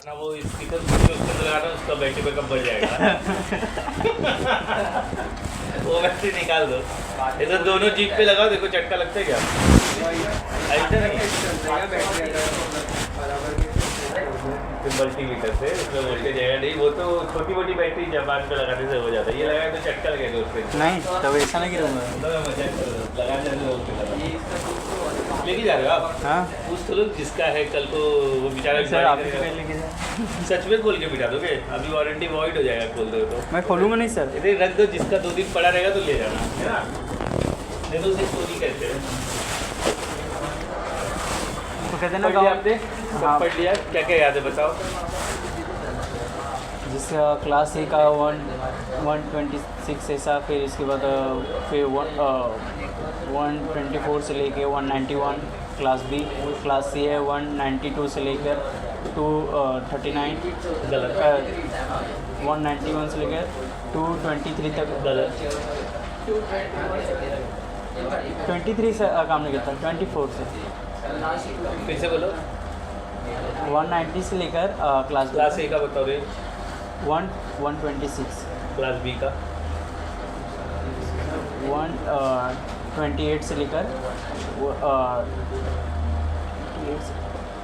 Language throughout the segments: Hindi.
ना वो स्पीकर उसके अंदर लगाना, उसका बैटरी बैकअप बढ़ जाएगा। वो बैटरी निकाल दो। ये तो दोनों जीप पे लगाओ, देखो चटका लगता है क्या? ऐसा नहीं, मल्टीमीटर से उसमें वोल्टेज आएगा नहीं। वो तो छोटी मोटी बैटरी जापान पे लगाने से हो जाता है, ये लगाए तो चटका लगेगा उसके। नहीं तब ऐसा नहीं करूँगा। लेके जा रहे हो आप? हाँ पूछ तो लो जिसका है, कल को वो बेचारा सर आप करेगा। लेके जाए। सच में खोल के बिठा दोगे? अभी वारंटी वॉइड हो जाएगा खोल दो तो। मैं खोलूँगा नहीं सर। इधर रख दो, जिसका 2 दिन पड़ा रहेगा तो ले जाना, है ना? नहीं तो उसे चोरी कहते हैं। तो कहते ना पढ़ लिया आपने? सब हाँ। पढ़ लिया? क्या क्या याद है बताओ? जिसका क्लास ए का 126 ऐसा, फिर इसके बाद फिर 124 से लेके 191 क्लास बी। क्लास सी है 192 से लेकर 239 गलत। 191 से लेकर 223 तक। गलत। 23 से काम नहीं करता, 24 से। फिर से बोलो। 190 से लेकर क्लास क्लास ए का बताओ रे। 126। क्लास बी का 128 से लेकर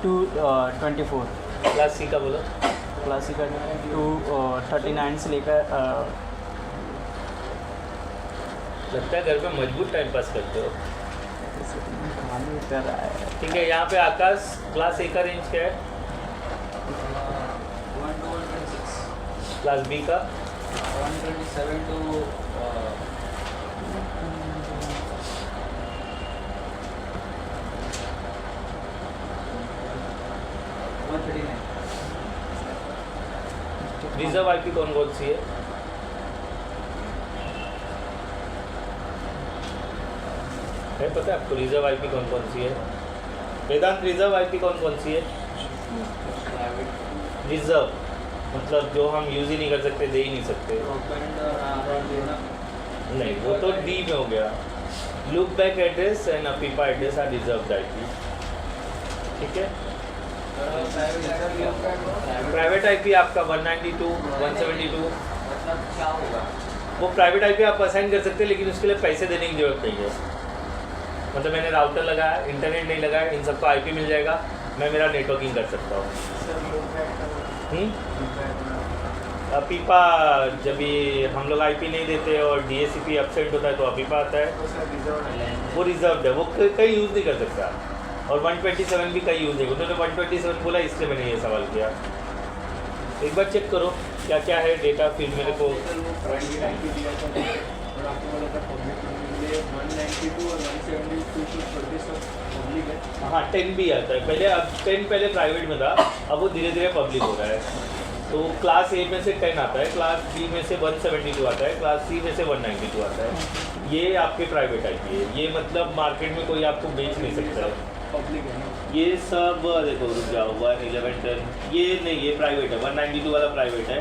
224। क्लास सी का बोलो। क्लासिक का 239 से लेकर लगता है घर पे मजबूत टाइम पास करते हो। कर रहा है। ठीक है, यहाँ पे आकाश क्लास ए का रेंज क्या है? 1 to 126, क्लास बी का 127 to 139। रिजर्व आईपी कौन कौन सी है? पता है आपको रिजर्व आईपी कौन कौन सी है? वेदांत, रिजर्व आईपी कौन कौन सी है? रिजर्व मतलब जो हम यूज़ ही नहीं कर सकते, दे ही नहीं सकते। नहीं, वो तो डी में हो गया। Loopback address and APIPA address are reserved IP. ठीक है, प्राइवेट आईपी आपका 192, 172 मतलब क्या होगा? वो प्राइवेट आईपी आप असाइन कर सकते हैं, लेकिन उसके लिए पैसे देने की जरूरत नहीं है। मतलब मैंने राउटर लगाया, इंटरनेट नहीं लगाया, इन सबको आईपी मिल जाएगा, मैं मेरा नेटवर्किंग कर सकता हूँ। अपीपा जब ये हम लोग आईपी नहीं देते और डीएससीपी एब्सेंट होता है तो अपीपा आता है, वो रिजर्व है, वो कहीं यूज़ नहीं कर सकता। और 127 भी कहीं यूज़ नहीं। उन्होंने 127 बोला, इसलिए मैंने ये सवाल किया। एक बार चेक करो क्या क्या है डेटा, फिर मेरे को। हाँ 10 भी आता है पहले, अब 10 पहले प्राइवेट में था, अब वो धीरे धीरे पब्लिक हो रहा है। तो क्लास ए में से 10 आता है, क्लास बी में से 172 आता है, क्लास सी में से 192 आता है। ये आपके प्राइवेट आईपी है, ये मतलब मार्केट में कोई आपको बेच नहीं सकता है। पब्लिक है ना? ये सब देखो, रुक जाओ, 1, 11, 10 ये नहीं, ये प्राइवेट है। 192 वाला प्राइवेट है,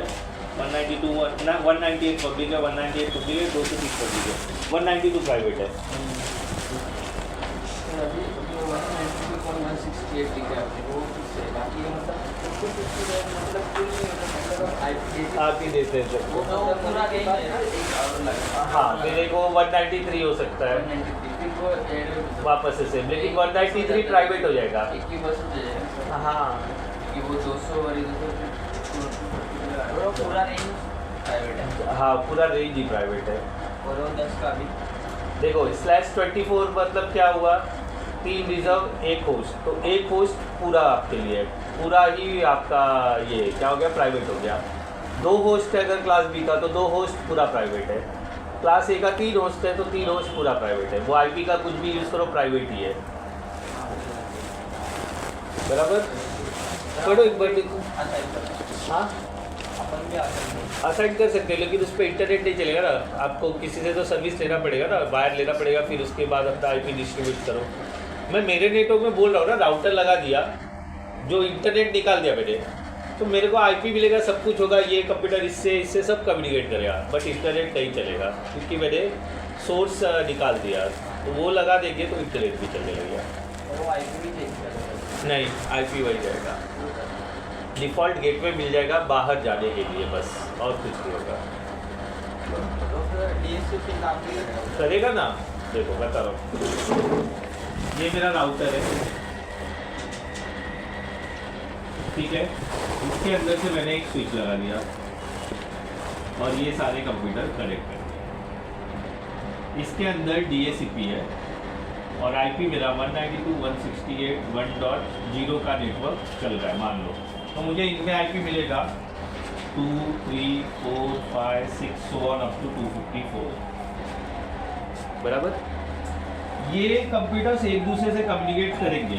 198 पब्लिक है, 198 पब्लिक है, 203 पब्लिक है, 192 प्राइवेट है। अभी जो 168 लिखा है आपने, वो किससे? बाकी ये मतलब फुल आप ही देते हैं वो सर। पूरा रेंज है ना, एक और लगा। हाँ, फिर एक वो 193 हो सकता है 193, फिर वो add वापस से सेम, लेकिन 193 प्राइवेट हो जाएगा। 21% दे जाएगा। हाँ कि वो 200 और 200 पूरा रेंज प्राइवेट है। हाँ, पूरा रेंज ही प्राइवेट है। और वो 10 का भी देखो /24 मतलब क्या हुआ, 3 रिजर्व 1 होस्ट, तो 1 होस्ट पूरा आपके लिए, पूरा ही आपका ये क्या हो गया, प्राइवेट हो गया। 2 होस्ट है अगर क्लास बी का, तो 2 होस्ट पूरा प्राइवेट है। क्लास ए का 3 होस्ट है, तो 3 होस्ट पूरा प्राइवेट है। वो आईपी का कुछ भी यूज़ करो, प्राइवेट ही है। बराबर, पढ़ो एक बार देखो। हाँ अपन भी आ सकते हैं। असाइन कर सकते हैं, लेकिन उस पर इंटरनेट नहीं चलेगा ना, आपको किसी से तो सर्विस लेना पड़ेगा ना, बाहर लेना पड़ेगा, फिर उसके बाद अपना आईपी डिस्ट्रीब्यूट करो। मैं मेरे नेटवर्क में बोल रहा हूँ ना, राउटर लगा दिया, जो इंटरनेट निकाल दिया मैंने, तो मेरे को आईपी मिलेगा, सब कुछ होगा, ये कंप्यूटर इससे सब कम्युनिकेट करेगा, बट इंटरनेट नहीं चलेगा क्योंकि मैंने सोर्स निकाल दिया। तो वो लगा देंगे तो इंटरनेट भी चलने लगेगा। और वो आईपी भी चेंज करेगा। नहीं, आईपी वही रहेगा। डिफ़ॉल्ट गेटवे मिल जाएगा बाहर जाने के लिए बस, और कुछ नहीं होगा। तो फिर DSC पिन काम करेगा ना, देखो बता रहा हूँ, ये मेरा राउटर है, ठीक है, इसके अंदर से मैंने एक स्विच लगा दिया और ये सारे कंप्यूटर कनेक्ट कर दिए। इसके अंदर DHCP है और IP मेरा 192.168.1.0 का नेटवर्क चल रहा है मान लो, तो मुझे इनमें IP मिलेगा 2, 3, 4, 5, 6 so on up to 254, बराबर। ये कंप्यूटर्स एक दूसरे से कम्युनिकेट करेंगे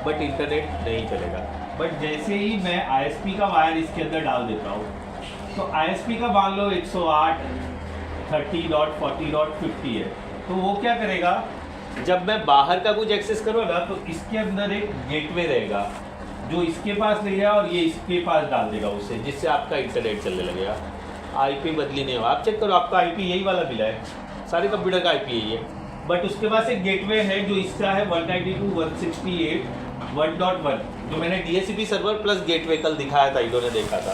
बट इंटरनेट नहीं चलेगा। बट जैसे ही मैं ISP का वायर इसके अंदर डाल देता हूँ, तो ISP का मान लो 108.30.40.50 है, तो वो क्या करेगा, जब मैं बाहर का कुछ एक्सेस करूँगा तो इसके अंदर एक गेटवे रहेगा जो इसके पास ले गया और ये इसके पास डाल देगा उसे, जिससे आपका इंटरनेट चलने लगेगा। IP बदली नहीं होगा, आप चेक करो, आपका IP यही वाला मिला है, सारे कंप्यूटर का IP यही है, बट उसके पास एक गेटवे है जो इसका है 192.168.1.1, जो मैंने DHCP सर्वर प्लस गेटवे कल दिखाया था, इन्होंने देखा था।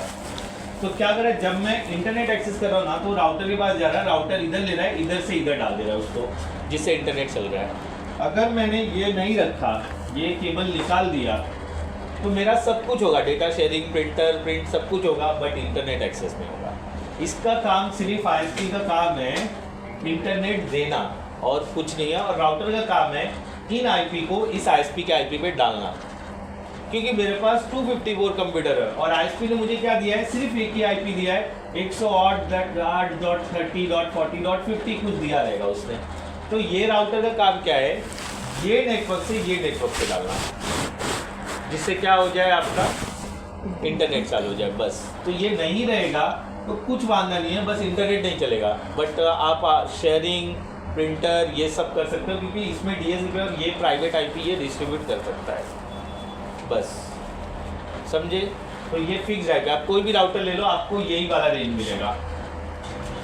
तो क्या करें, जब मैं इंटरनेट एक्सेस कर रहा हूँ ना, तो राउटर के पास जा रहा है, राउटर इधर ले रहा है, इधर से इधर डाल दे रहा है उसको, जिससे इंटरनेट चल रहा है। अगर मैंने ये नहीं रखा, ये केबल निकाल दिया, तो मेरा सब कुछ होगा, डेटा शेयरिंग, प्रिंट सब कुछ होगा, बट इंटरनेट एक्सेस नहीं होगा। इसका काम सिर्फ ISP का काम है इंटरनेट देना और कुछ नहीं है, और राउटर का काम है इन IP को इस ISP के IP पे डालना, क्योंकि मेरे पास 254 कंप्यूटर है और ISP ने मुझे क्या दिया है, सिर्फ एक ही IP दिया है, 108.30.40.50 कुछ दिया रहेगा उसने। तो ये राउटर का काम क्या है, ये नेटवर्क से ये नेटवर्क पे डालना, जिससे क्या हो जाए, आपका इंटरनेट चालू हो जाए, बस। तो ये नहीं रहेगा तो कुछ वादा नहीं है, बस इंटरनेट नहीं चलेगा, बट आप शेयरिंग, प्रिंटर ये सब कर सकते हो, क्योंकि इसमें DHCP और ये प्राइवेट IP ये डिस्ट्रीब्यूट कर सकता है, बस समझे। तो ये फिक्स रहेगा, आप कोई भी राउटर ले लो, आपको यही वाला रेंज मिलेगा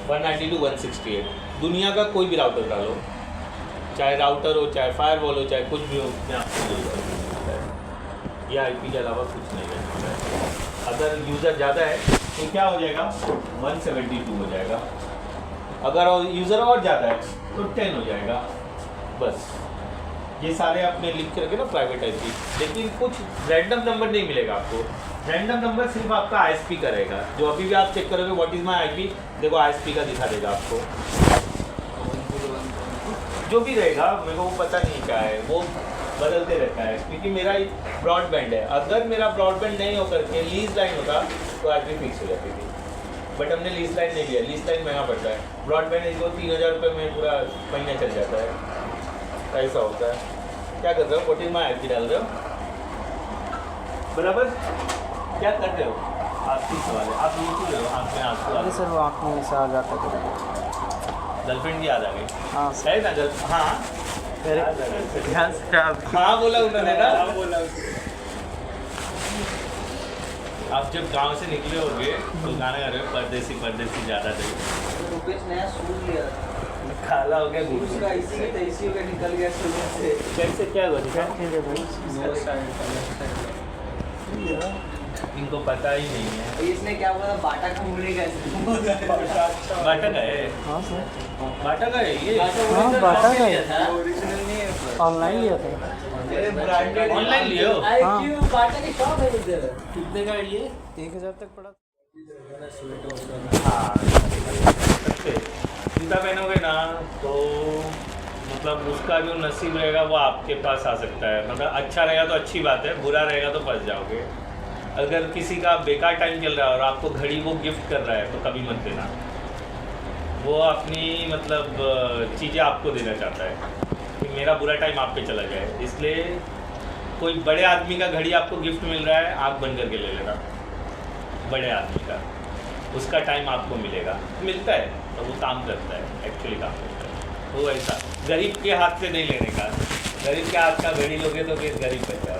192.168। दुनिया का कोई भी राउटर डालो, चाहे राउटर हो, चाहे फायरवॉल हो, चाहे कुछ भी हो, मैं आपको मिल सकता है। ये IP के अलावा कुछ नहीं है। अगर यूज़र ज़्यादा है तो क्या हो जाएगा, 172 हो जाएगा, अगर यूज़र और ज़्यादा है तो 10 हो जाएगा, बस। ये सारे आपने लिख के रखे ना प्राइवेट IP, लेकिन कुछ रैंडम नंबर नहीं मिलेगा आपको। रैंडम नंबर सिर्फ आपका ISP का रहेगा, जो अभी भी आप चेक करोगे व्हाट इज़ माय IP, देखो ISP का दिखा देगा आपको, जो भी रहेगा, मेरे को वो पता नहीं क्या है, वो बदलते रहता है, क्योंकि मेरा ब्रॉडबैंड है। अगर मेरा ब्रॉडबैंड नहीं होकर के लीज लाइन होता तो IP फिक्स हो जाती थी, बट हमने लीज लाइन नहीं लिया, लीज लाइन महंगा पड़ता है, ब्रॉडबैंड इसको 3000 रुपये में पूरा महीना चल जाता है, ऐसा होता है। क्या कर रहे हो, व्हाट इज माय IP डाल रहे हो, बराबर, क्या कर रहे हो, आपकी सवाल है, आप नीचे ले लो, आँख में आंसू आ अरे सर वो आँख में से आ जाता है, गर्लफ्रेंड की याद आ गई, हाँ है ना गर्ल, हाँ ध्यान से आप हाँ बोला उन्होंने ना, आप जब गांव से निकले होंगे तो गाना गा रहे हो, परदेसी परदेसी ज़्यादा नहीं, रुपेश नया सूट लिया था, काला हो गया उसका इसी के तैसी होकर निकल गया सूट से। कैसे, क्या हुआ, दिखा? इनको पता ही नहीं है, इसने क्या बोला, बाटा का मुड़े का बाटा का है, हाँ सर, बाटा का है ये, हाँ बाटा का है, ओरिजिनल नहीं है ऑनलाइन लिया था। ब्रांडेड ऑनलाइन लियो, IQ बाटा की शॉप है इधर। कितने का है ये? 1000 तक पड़ा। हाँ, जूता पहनोगे ना तो मतलब उसका जो नसीब रहेगा वो आपके पास आ सकता है, मतलब अच्छा रहेगा तो अच्छी बात है, बुरा रहेगा तो फंस जाओगे। अगर किसी का बेकार टाइम चल रहा है और आपको घड़ी वो गिफ्ट कर रहा है तो कभी मत देना, वो अपनी मतलब चीज़ें आपको देना चाहता है कि मेरा बुरा टाइम आप पे चला जाए, इसलिए कोई बड़े आदमी का घड़ी आपको गिफ्ट मिल रहा है, आँख बंद करके ले लेना, बड़े आदमी का, उसका टाइम आपको मिलेगा, मिलता है तो वो काम करता है, एक्चुअली काम करता है, वो ऐसा गरीब के हाथ से नहीं लेने का, गरीब के हाथ का घड़ी लोगे तो फिर गरीब बन जाओगे।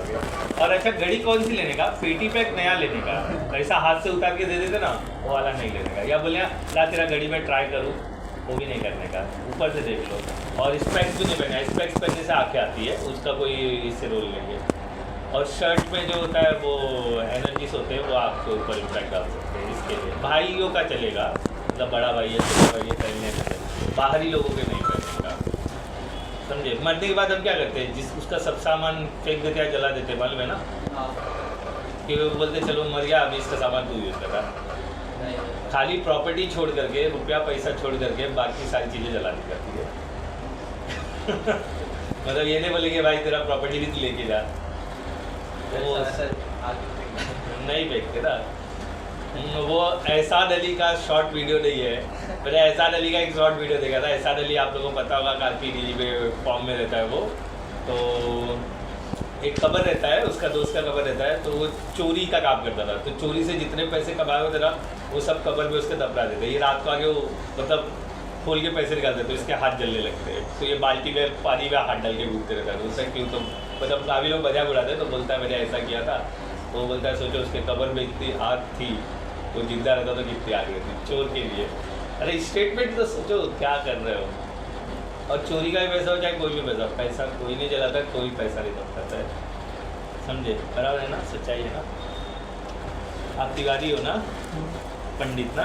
और अच्छा घड़ी कौन सी लेने का, पेटी पैक नया लेने का, ऐसा हाथ से उतार के दे देते ना, वो वाला नहीं लेने का, या बोले ला तेरा घड़ी में ट्राई करूँ, वो भी नहीं करने का, ऊपर से देख लो। और स्पेक्स भी नहीं पहना, स्पेक्स पहनने से आँखें आती है, उसका कोई इससे रोल नहीं है, और शर्ट में जो होता है वो एनर्जीज होते हैं, वो आपके ऊपर इम्पैक्ट डाल सकते हैं। इसके लिए भाइयों का चलेगा, मतलब बड़ा भाई है छोटा भाई है पहनने में, बाहरी लोगों के नहीं पहनेगा, समझे। मरने के बाद हम क्या करते हैं, जिस उसका सब सामान फेंक देते हैं, जला देते हैं, मालूम है ना, कि वो बोलते चलो मर गया, अभी इसका सामान तू यूज़ करा। खाली प्रॉपर्टी छोड़ करके, रुपया पैसा छोड़ करके बाकी सारी चीज़ें जलानी करती है। मतलब ये नहीं बोलेंगे भाई तेरा प्रॉपर्टी भी तू लेके जा, वो नहीं फेंकते ना। वो एहसान अली का शॉर्ट वीडियो नहीं है, मैंने एहसान अली का एक शॉर्ट वीडियो देखा था। एहसान अली आप लोगों को पता होगा, काफी नीली फॉर्म में रहता है वो, तो एक कबर रहता है, उसका दोस्त का कबर रहता है, तो वो चोरी का काम करता था। तो चोरी से जितने पैसे कमाए होते ना, वो सब कबर में उसके दबरा देते। ये रात को आगे वो मतलब खोल के पैसे निकालते, तो इसके हाथ जलने लगते हैं। तो ये बाल्टी में पानी में हाथ डाल के घूमते रहता है। तो उससे क्यों, तो मतलब काफ़ी लोग मजाक उड़ाते हैं, तो बोलता है मैंने ऐसा किया था। तो वो बोलता है सोचो उसके कबर में इतनी आग थी, वो जिंदा रहता तो कितनी आग रहती चोर के लिए। अरे स्टेटमेंट तो सोचो क्या कर रहे हो। और चोरी का भी पैसा हो चाहे कोई भी पैसा, पैसा कोई नहीं जलाता, कोई पैसा नहीं दबता है, समझे। बराबर है ना, सच्चाई है ना। आप तिवारी हो ना, पंडित ना,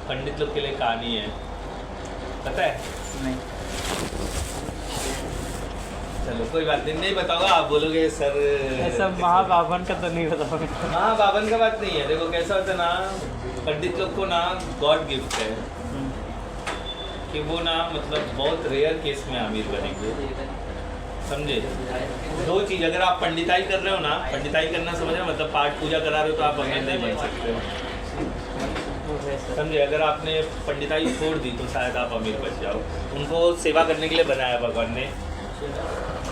पंडित लोग के लिए कहानी है, पता है? नहीं, चलो कोई बात नहीं बताऊंगा। आप बोलोगे सर ऐसा महाबावन का तो नहीं बताओगे। महाबावन का बात नहीं है। देखो कैसा होता है ना, पंडित लोग को ना गॉड गिफ्ट है कि वो ना मतलब बहुत रेयर केस में अमीर बनेंगे, समझे। दो चीज़, अगर आप पंडिताई कर रहे हो ना, पंडिताई करना समझ रहे हो, मतलब पाठ पूजा करा रहे हो, तो आप अमीर नहीं बन सकते हो, समझे। अगर आपने पंडिताई छोड़ दी तो शायद आप अमीर बन जाओ। उनको सेवा करने के लिए बनाया भगवान ने।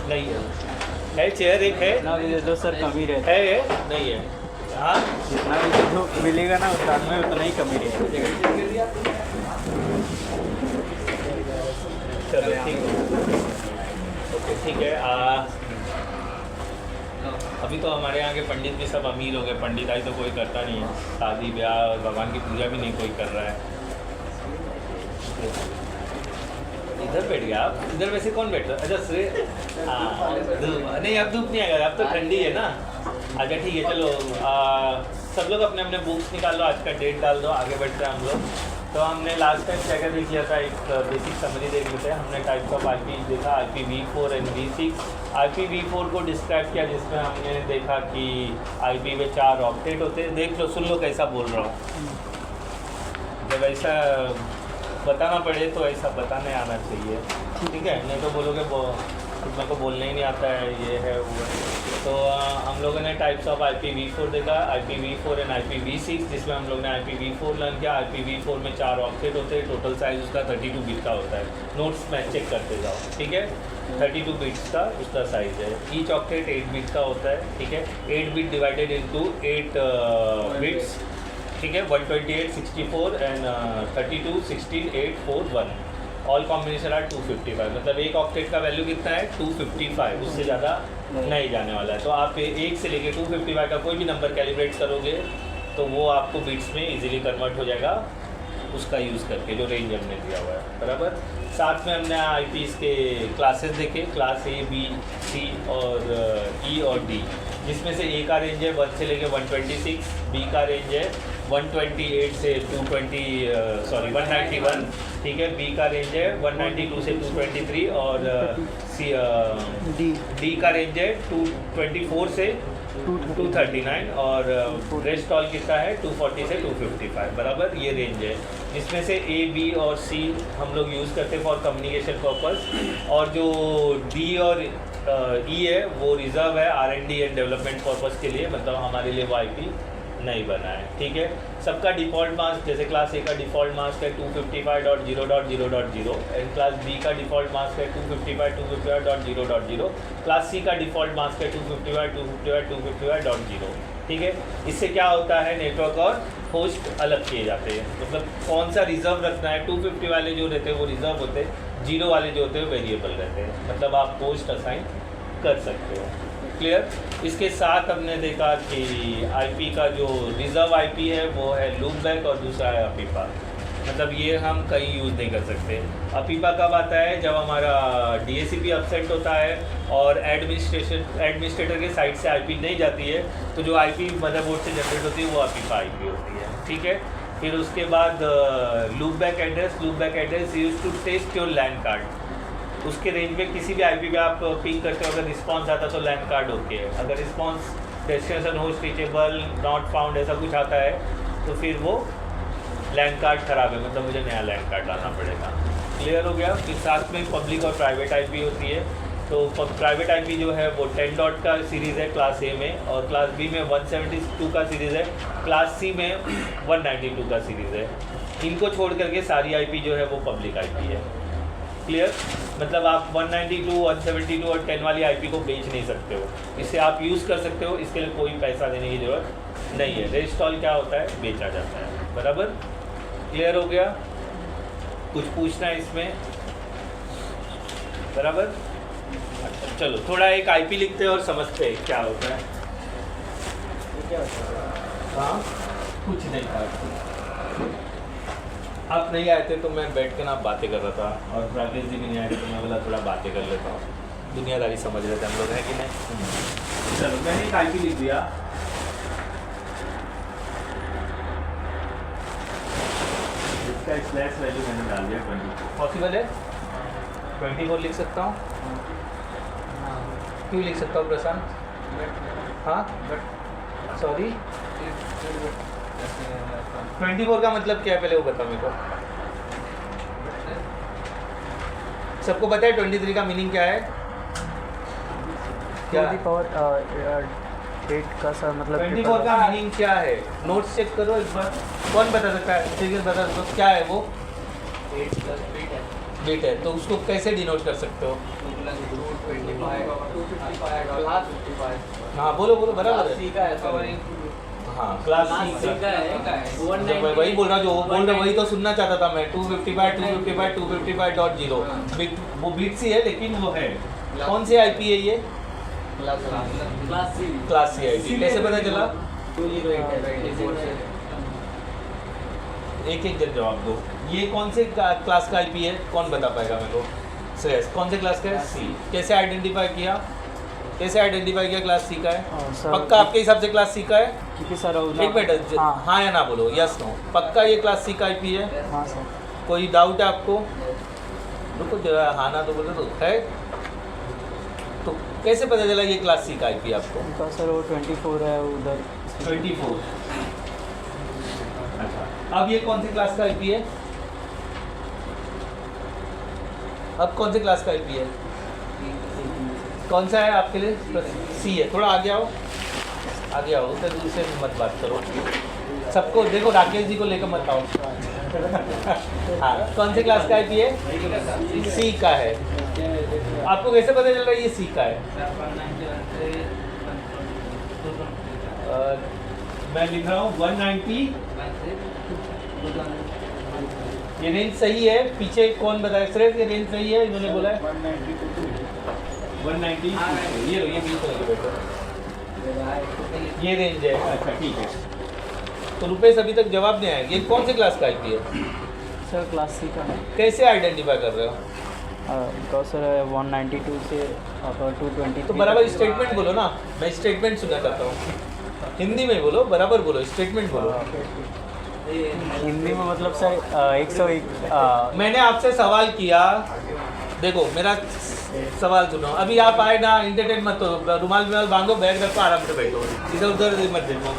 नहीं है चेयर एक है जितना भी दे दो सर कमी रहता है नहीं है। हाँ जितना भी दे दो मिलेगा ना उतना में उतना ही कमी रहेगा। चलो ठीक है, ओके ठीक है। अभी तो हमारे यहाँ के पंडित भी सब अमीर हो गए, पंडिताई तो कोई करता नहीं है, शादी ब्याह भगवान की पूजा भी नहीं कोई कर रहा है। इधर बैठ गया आप, इधर वैसे कौन बैठ रहा है? अच्छा श्रेय, हाँ नहीं अब धूप नहीं आएगा, अब तो ठंडी है ना। अच्छा ठीक है चलो, सब लोग अपने अपने बुक्स निकाल लो, आज का डेट डाल दो, आगे बढ़ते हैं हम लोग। तो हमने लास्ट टाइम क्या क्या देख लिया था, एक बेसिक समरी देख लेते हैं। हमने टाइप्स ऑफ आईपी देखा, IPv4 एंड V6। IPv4 को डिस्क्राइब किया, जिसमें हमने देखा कि IP में 4 ऑक्टेट होते हैं। देख लो, सुन लो कैसा बोल रहा हूँ। जब ऐसा बताना पड़े तो ऐसा बताने आना चाहिए, ठीक है। नहीं तो बोलोगे मेरे को बोलने ही नहीं आता है, ये है वो है। तो हम लोगों ने टाइप्स ऑफ IPv4 देखा, IPv4 एंड IPv6, जिसमें हम लोग ने IPv4 लर्न किया। IPv4 में 4 ऑक्टेट होते हैं, टोटल साइज उसका 32 बिट का होता है। नोट्स में चेक करते जाओ, ठीक है। 32 बिट्स का उसका साइज है। ईच ऑक्टेट 8 बिट का होता है, ठीक है। 8 बिट डिवाइडेड इनटू 8 बिट्स, ठीक है। 128, 64 एंड 32, 16, 8, 4, 1। All combination are 255। मतलब एक ऑक्टेट का वैल्यू कितना है 255, उससे ज़्यादा नहीं जाने वाला है। तो आप एक से लेके 255 का कोई भी नंबर कैलिब्रेट करोगे तो वो आपको बिट्स में इजीली कन्वर्ट हो जाएगा, उसका यूज़ करके जो रेंज हमने दिया हुआ है, बराबर। साथ में हमने IPs के क्लासेस देखे, क्लास A, B, C और E और D, जिसमें से A का रेंज है 1 से लेके 126, B का रेंज है 128 से 191, ठीक है। B का रेंज है 192 से 223 और D का रेंज है 224 से 239 और रेस्ट ऑल कितना है 240 से 255, बराबर ये रेंज है। जिसमें से A, B और C हम लोग यूज़ करते हैं फॉर कम्युनिकेशन पर्पस, और जो D और E है वो रिजर्व है R&D एंड डेवलपमेंट पर्पस के लिए, मतलब हमारे लिए वो IP नहीं बना है, ठीक है। सबका डिफ़ॉल्ट मास्क, जैसे क्लास A का डिफ़ॉल्ट मास्क है 255.0.0.0 एंड क्लास B का डिफ़ॉल्ट मास्क है 255.255.0.0, क्लास C का डिफ़ॉल्ट मास्क है 255.255.255.0, ठीक है। इससे क्या होता है, नेटवर्क और होस्ट अलग किए जाते हैं। मतलब कौन सा रिज़र्व रखना है, 250 वाले जो रहते हैं वो रिज़र्व होते हैं, 0 वाले जो होते हैं वेरिएबल रहते हैं, मतलब आप होस्ट असाइन कर सकते हो, क्लियर। इसके साथ हमने देखा कि IP का जो रिज़र्व IP है वो है लूपबैक और दूसरा है अपीपा। मतलब ये हम कहीं यूज़ नहीं कर सकते। अपीपा कब आता है? जब हमारा DACP अपसेट होता है और एडमिनिस्ट्रेटर के साइड से IP नहीं जाती है, तो जो IP मदरबोर्ड से जनरेट होती है वो अपीपा IP होती है, ठीक है। फिर उसके बाद loopback address use to test your LAN card. उसके रेंज में किसी भी IP पे आप पिंग करते हो, अगर रिस्पॉन्स आता तो लैंड कार्ड ओके है, अगर response destination host reachable not found ऐसा कुछ आता है तो फिर वो लैंड कार्ड ख़राब है, मतलब मुझे नया लैंड कार्ड लाना पड़ेगा। क्लियर हो गया? फिर साथ में पब्लिक और प्राइवेट IP होती है। तो प्राइवेट IP जो है वो 10 डॉट का सीरीज़ है क्लास A में, और क्लास B में 172 का सीरीज़ है, क्लास C में 192 का सीरीज़ है। इनको छोड़ करके सारी IP जो है वो पब्लिक IP है। क्लियर? मतलब आप 192, 172 और 10 वाली IP को बेच नहीं सकते हो, इसे आप यूज़ कर सकते हो, इसके लिए कोई पैसा देने की ज़रूरत नहीं है। रेस्टॉल क्या होता है? बेचा जाता है। बराबर? क्लियर हो गया? कुछ पूछना है इसमें? बराबर? अच्छा, चलो थोड़ा एक IP लिखते हैं और समझते हैं क्या होता है। हाँ, कुछ नहीं था। आप नहीं आए थे तो मैं बैठ के ना बातें कर रहा था, और राकेश जी भी नहीं आए थे तो मैं बोला थोड़ा बातें कर लेता हूँ। दुनियादारी समझ रहे थे हम लोग, है कि नहीं? चलो मैंने एक IP लिख दिया। इसका स्लैश वैल्यू मैंने डाल दिया 24। पॉसिबल है? 24 लिख सकता हूँ? क्यों लिख सकता हूँ प्रशांत? हाँ, सॉरी, 24 का मतलब क्या है पहले वो बताओ मेरे को। सबको पता है 23 का मीनिंग क्या है? क्या डेट का सर मतलब 24 का मीनिंग क्या है? नोट्स चेक करो एक बार। कौन बता सकता है? सीरियस बता सकते हो क्या है वो? डेट है, तो उसको कैसे डिनोट कर सकते हो? हाँ बोलो बोलो, बराबर है। हाँ क्लास C का है। मैं वही बोल रहा हूँ, जो वो बोल रहा वही तो सुनना चाहता था मैं। 255.255.255.0 वो बिट सी है, लेकिन वो है कौन सी IP है ये? Class C IP। कैसे पता चला? एक एक जन जवाब दो। ये कौन से क्लास का IP है? कौन बता पाएगा मेरे को? श्रेयस, कौन से क्लास का है? C। कैसे आइडेंटिफाई किया? क्लास C का है? पक्का आपके हिसाब से क्लास C का है? क्योंकि सर एक मिनट, हाँ या ना बोलो, यस नो। पक्का ये क्लास C का IP है? हाँ सर। कोई डाउट है आपको? रुको जरा, हाँ ना तो बोलो तो है। तो कैसे पता चला ये क्लास C का IP आपको? तो सर वो 24 है उधर। 24। अच्छा, अब ये कौन सी क्लास का IP है? अब कौन से क्लास का IP है? कौन सा है आपके लिए? C है। थोड़ा आगे आओ, आगे आओ, उसे दूसरे मत बात करो। सबको देखो, राकेश जी को लेकर मत आओ। हाँ, कौन से क्लास का IP है? C का है। आपको कैसे पता चल रहा है ये C का है? मैं लिख रहा हूँ 190। ये रेंज सही है? पीछे कौन बताया? श्रेयस ये रेंज सही है? इन्होंने बोला है 190। ये लो, ये बीच में बैठो, ये रेंज है। अच्छा ठीक है। तो रुपेश अभी तक जवाब नहीं आया। ये कौन से क्लास का IP है? सर क्लास C का है। कैसे आइडेंटिफाई कर रहे हो? तो सर 192 से 220। तो बराबर स्टेटमेंट बोलो ना, मैं स्टेटमेंट सुनना चाहता हूँ। हिंदी में बोलो, बराबर बोलो, स्टेटमेंट बोलो। हिंदी में मतलब सर 101। मैंने आपसे सवाल किया, देखो मेरा सवाल सुनो। अभी आप आए ना, इंटरटेन मत हो, रुमाल बांधो, बैग रखो, आराम से बैठो, इधर उधर मत देखो,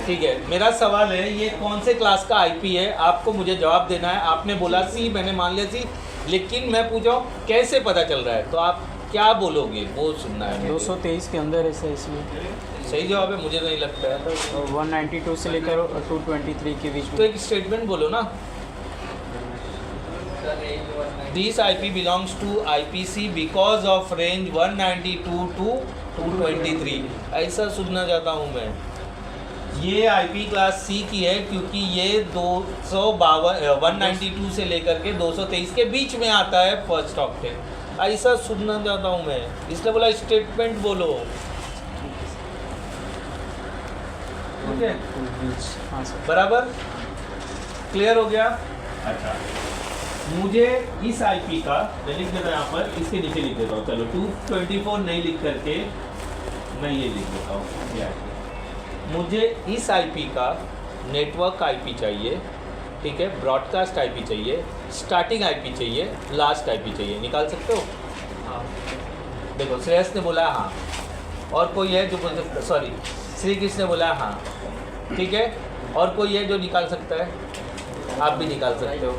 ठीक है। मेरा सवाल है ये कौन से क्लास का IP है? आपको मुझे जवाब देना है। आपने बोला C, मैंने मान लिया C, लेकिन मैं पूछा कैसे पता चल रहा है, तो आप क्या बोलोगे वो सुनना है। 223 के अंदर है सर, इसलिए सही जवाब है? मुझे नहीं लगता है। तो 192 से लेकर 223 के बीच तो में। एक स्टेटमेंट बोलो ना, this IP belongs to IPC because of range 192 to 223। ऐसा सुनना चाहता हूँ मैं। ये IP क्लास C की है क्योंकि ये 192 से लेकर के 223 के बीच में आता है फर्स्ट ऑक्टेन। ऐसा सुनना चाहता हूँ मैं, इसलिए बोला स्टेटमेंट बोलो। ठीक है, हाँ सर। बराबर? क्लियर हो गया? अच्छा, मुझे इस आईपी का मैं लिख देता हूँ यहाँ पर, इसके नीचे लिख देता हूँ। चलो 224 नहीं लिख करके मैं ये लिख देता हूँ, ये IP। मुझे इस आईपी का नेटवर्क आईपी चाहिए, ठीक है, ब्रॉडकास्ट आईपी चाहिए, स्टार्टिंग आईपी चाहिए, लास्ट आईपी चाहिए। निकाल सकते हो? हाँ देखो श्रेयस ने बोला हाँ, और कोई है जो बोल, सॉरी श्री कृष्ण ने बोला हाँ, ठीक है, और कोई है जो निकाल सकता है? आप भी निकाल सकते हो।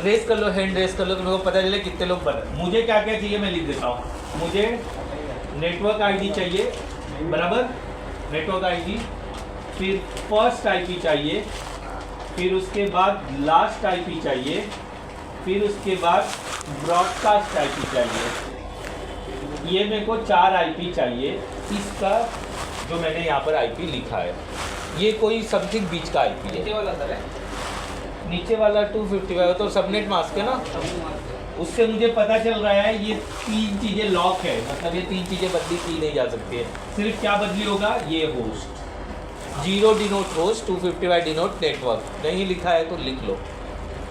रेस कर लो, हैंड रेस कर लो, तो मेरे को पता चले कितने लोग बने। मुझे क्या क्या चाहिए मैं लिख देता हूँ। मुझे नेटवर्क आईडी चाहिए, बराबर, नेटवर्क आईडी, फिर फर्स्ट आईपी चाहिए, फिर उसके बाद लास्ट आईपी चाहिए, फिर उसके बाद ब्रॉडकास्ट आईपी चाहिए। ये मेरे को 4 आईपी चाहिए। इसका जो मैंने यहाँ पर आईपी लिखा है, ये कोई समथिंग बीच का आईपी है। नीचे वाला सर है, नीचे वाला 255 तो सबनेट मास्क है ना, उससे मुझे पता चल रहा है ये 3 चीज़ें लॉक है, मतलब ये 3 चीज़ें बदली की नहीं जा सकती है। सिर्फ क्या बदली होगा, ये host 0 denote host, 255 denote network. नहीं लिखा है तो लिख लो,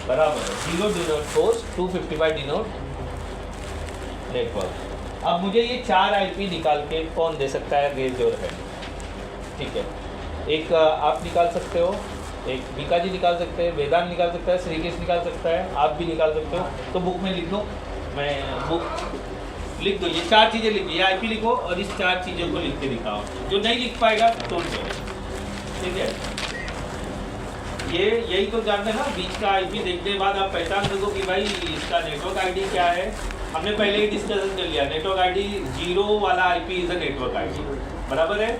बराबर है, 0 डिनोट होस्ट, 255 डिनोट नेटवर्क। अब मुझे ये 4 आईपी निकाल के कौन दे सकता है? रेज योर हैंड, ठीक है। एक आप निकाल सकते हो, एक बीका जी निकाल सकते हैं, वेदांत निकाल सकता है, श्रीकृष्ण निकाल सकता है, आप भी निकाल सकते हो। तो बुक में लिख दो, मैं बुक लिख दो, ये 4 चीज़ें लिखो, ये आईपी लिखो और इस 4 चीज़ों को लिख के दिखाओ। जो नहीं लिख पाएगा तोड़ दो, ठीक है। ये यही तो जानते हैं ना, बीच का आईपी देखने के बाद आप पहचान सको कि भाई इसका नेटवर्क आईडी क्या है। हमने पहले ही डिस्कशन कर लिया, नेटवर्क आईडी 0 वाला IP is a network ID, बराबर है।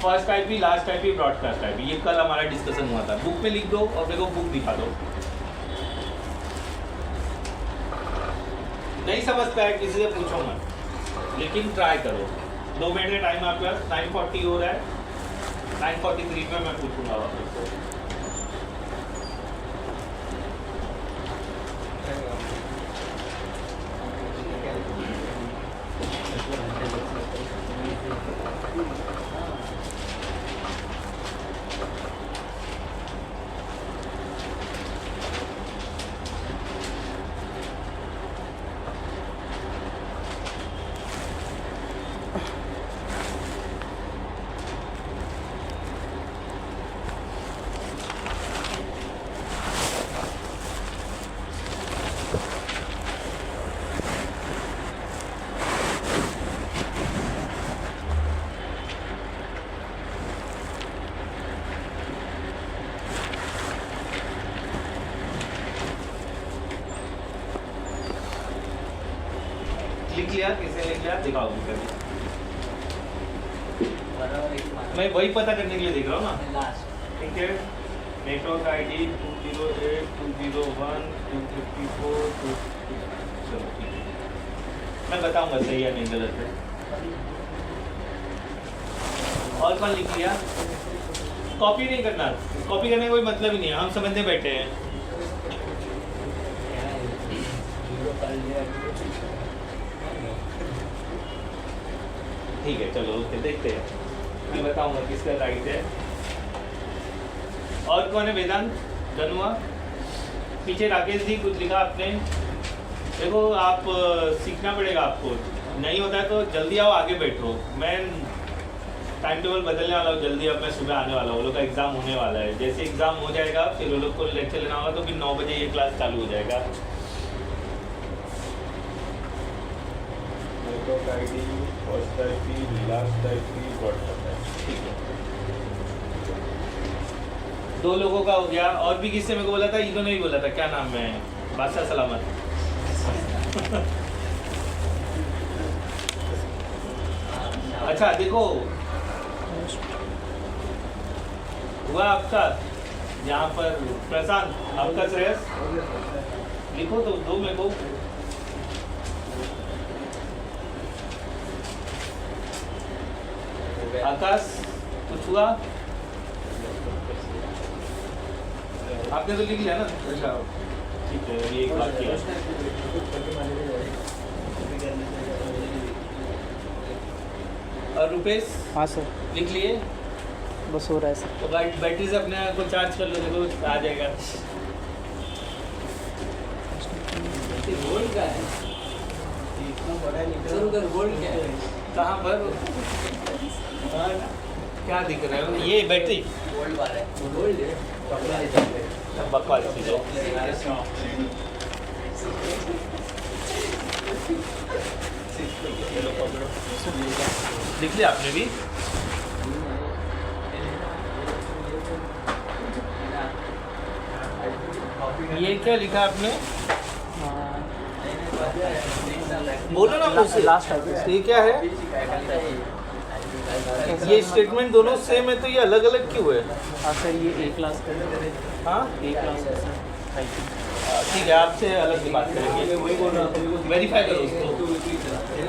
First IP, last IP, broadcast IP, ये कल हमारा डिस्कशन हुआ था। बुक में लिख दो और मेरे को बुक दिखा दो। नहीं समझता है किसी से पूछो मत, लेकिन ट्राई करो। 2 मिनट का टाइम आपके पास, 9:40 हो रहा है, 9:43 में मैं पूछूंगा आपको। लिख लिया? किसने लिख लिया? दिखाओ कभी। मैं वही पता करने के लिए देख रहा हूँ ना, लास्ट ठीक है। नेटवर्क आईडी 208 201 254 2, चलो ठीक है, मैं बताऊंगा सही या नहीं गलत है। और कौन लिख लिया? कॉपी नहीं करना, कॉपी करने का कोई मतलब ही नहीं है, हम समझने बैठे हैं। ठीक है चलो ओके, देखते हैं, मैं बताऊंगा किसका राइट है। और कौन है? वेदांत, धनुआ, पीछे राकेश जी कुछ लिखा आपने। देखो आप सीखना पड़ेगा आपको, नहीं होता है तो जल्दी आओ, आगे बैठो। मैं टाइम टेबल बदलने वाला हूँ जल्दी, अब मैं सुबह आने वाला हूँ। वो लोग का एग्ज़ाम होने वाला है, जैसे एग्ज़ाम हो जाएगा फिर वो लोग को लेक्चर लेना होगा, तो फिर 9 बजे ये क्लास चालू हो जाएगा। Network ID, first IP, last IP, broadcast IP, ठीक है। 2 लोगों का हो गया। और भी किससे मेरे को बोला था? इन्होंने भी बोला था, क्या नाम है? बादशाह सलामत। अच्छा देखो, हुआ आपका यहाँ पर प्रशांत, आपका श्रेयस लिखो तो दो मेरे को। आकाश कुछ हुआ? आपने तो लिख लिया ना? अच्छा ठीक है, ये एक बात किया। और रुपेश? हाँ सर, लिख लिए? बस हो रहा है सर। तो बैटरी से अपने को चार्ज कर लो, देखो आ जाएगा। ये गोल्ड का है। सर उधर गोल्ड क्या है? कहाँ पर क्या दिख रहा है? ये बैटरी गोल्ड वाला है। गोल्ड है। कपड़ा ले जाते हैं। सब बकवास चीज़ है। देख लिया आपने भी? ये क्या लिखा आपने? बोलो ना मुझसे। लास्ट टाइप ये क्या है? ये स्टेटमेंट दोनों सेम है तो ये अलग अलग क्यों है? हाँ सर, ये ए क्लास का हाँ ए क्लास है सर टाइपिंग। ठीक है, आपसे अलग की बात करेंगे। वेरीफाई करो उसको,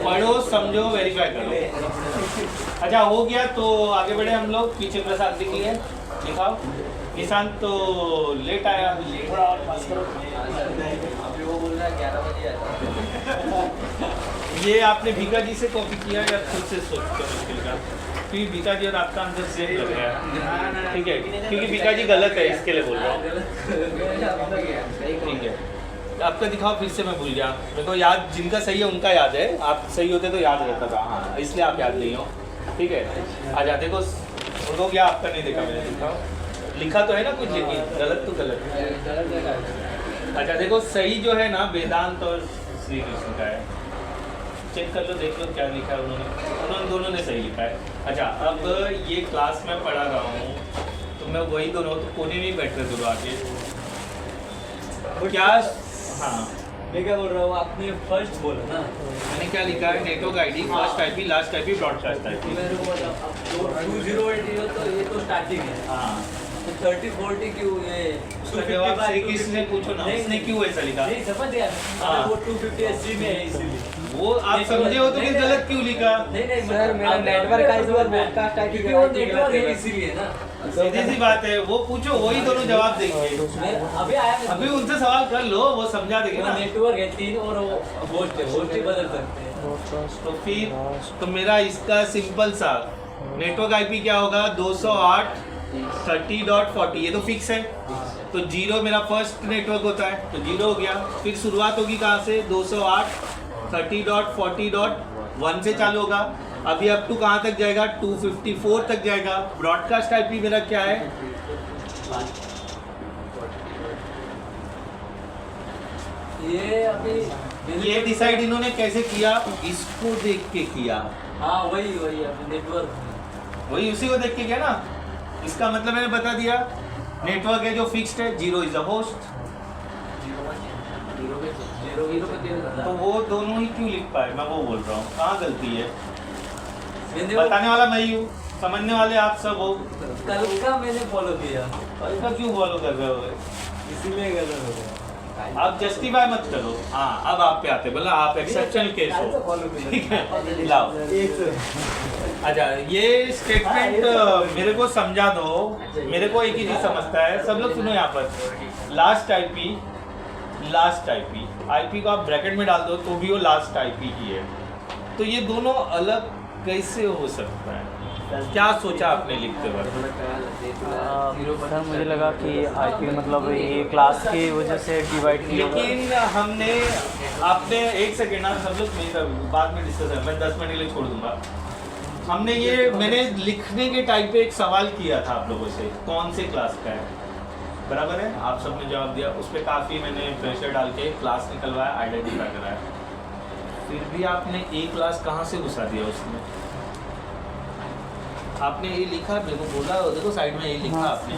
पढ़ो समझो वेरीफाई करो। अच्छा हो गया तो आगे बढ़े हम लोग। पीछे प्रसाद लिख लिए, लिखाओ। निशांत तो लेट आया, थोड़ा और पास करो। अभी वो बोल रहा है 11 बजे आता है। ये आपने भीका जी से कॉपी किया या खुद से सोच कर मुश्किल का? क्योंकि भीका जी और आपका आंसर सेम लग रहा है, ठीक है? क्योंकि भीका जी गलत है इसके लिए बोल रहा हूँ, ठीक है? आपका दिखाओ फिर से, मैं भूल गया। मेरे को याद, जिनका सही है उनका याद है, आप सही होते तो याद रहता था। हाँ, इसलिए आप याद नहीं हो, ठीक है? अच्छा देखो, उनको क्या आपका नहीं देखा मैंने, दिखाओ। लिखा तो है ना कुछ, लेकिन गलत तो गलत है। अच्छा देखो, सही जो है ना वेदांत और श्री कृष्ण का है। चेक कर लो, देख लो क्या लिखा है उन्होंने दोनों ने सही लिखा है। अच्छा अब ये क्लास में पढ़ा रहा हूँ तो मैं वही दोनों तो कोने में बैठ रहे दोनों आगे क्या? हाँ मैं क्या बोल रहा हूँ, आपने फर्स्ट बोला ना, मैंने क्या लिखा है? Network ID, first IP, last IP, broadcast IP. मेरे को बताओ 2080 हो तो ये तो स्टार्टिंग है। हाँ तो 3040 क्यों ये? उसका जवाब श्री कृष्ण ने पूछो ना, उसने क्यों ऐसा लिखा? नहीं समझ गया, हाँ। वो 250 एसजी में है इसीलिए। वो आप समझे हो तो फिर गलत क्यों लिखा? नहीं सर, मेरा नेटवर्क का इस बार ब्रॉडकास्ट आईपी क्योंकि वो नेटवर्क है इसीलिए ना। सीधी सी बात है, वो पूछो वही दोनों जवाब देंगे। अभी आया अभी उनसे सवाल कर लो, वो समझा देंगे ना। नेटवर्क है 3 और होस्ट है, होस्ट ही बदल सकते हैं। तो फिर तो मेरा इसका सिंपल सा नेटवर्क आईपी क्या होगा? 208.30.40, ये तो फिक्स है। तो जीरो मेरा फर्स्ट नेटवर्क होता है तो जीरो हो गया। फिर शुरुआत होगी कहाँ से? 208.30.40.1 से चालू होगा। अभी अप टू कहाँ तक जाएगा? 254 तक जाएगा। ब्रॉडकास्ट आईपी मेरा क्या है? ये अभी ये डिसाइड इन्होंने कैसे किया? इसको देख के किया। हाँ वही अभी नेटवर्क वही उसी को देख के किया ना। इसका मतलब मैंने बता दिया, नेटवर्क है जो फिक्स्ड है, जीरो इज अ होस्ट। तो वो दोनों ही क्यों लिख पाए? मैं वो बोल रहा हूँ, कहाँ गलती है? बताने वाला मैं ही हूँ, समझने वाले आप सब हो। कल का मैंने फॉलो किया, इसका क्यों फॉलो कर रहे हो? इसीलिए गलत हो गया। आप जस्टिफाई मत करो। हाँ अब आप पे आते, बोला आप एक्सेप्शनल केस हो, ठीक है? लाओ। अच्छा ये स्टेटमेंट मेरे को समझा दो। मेरे को एक ही चीज समझता है, सब लोग सुनो यहाँ पर। Last IP, last IP, IP को आप ब्रैकेट में डाल दो तो भी वो लास्ट आईपी ही है। तो ये दोनों अलग कैसे हो सकता है? क्या सोचा आपने लिखते वक्त? सर मुझे लगा कि आईपी मतलब ये क्लास की वजह से डिवाइड किया हुआ है। लेकिन हमने, आपने एक सेकेंड ना, सब लोग मेरा बाद में डिस्कस है, मैं 10 मिनट के लिए छोड़ दूंगा। हमने ये, मैंने लिखने के टाइप पे एक सवाल किया था आप लोगों से, कौन से क्लास का है, बराबर है? आप सबने जवाब दिया। उस पर काफ़ी मैंने प्रेशर डाल के क्लास निकलवाया, आइडेंटिफाई कराया। फिर भी आपने ए क्लास कहाँ से घुसा दिया उसमें? आपने ये लिखा, मेरे को बोला, देखो साइड में ये लिखा आपने।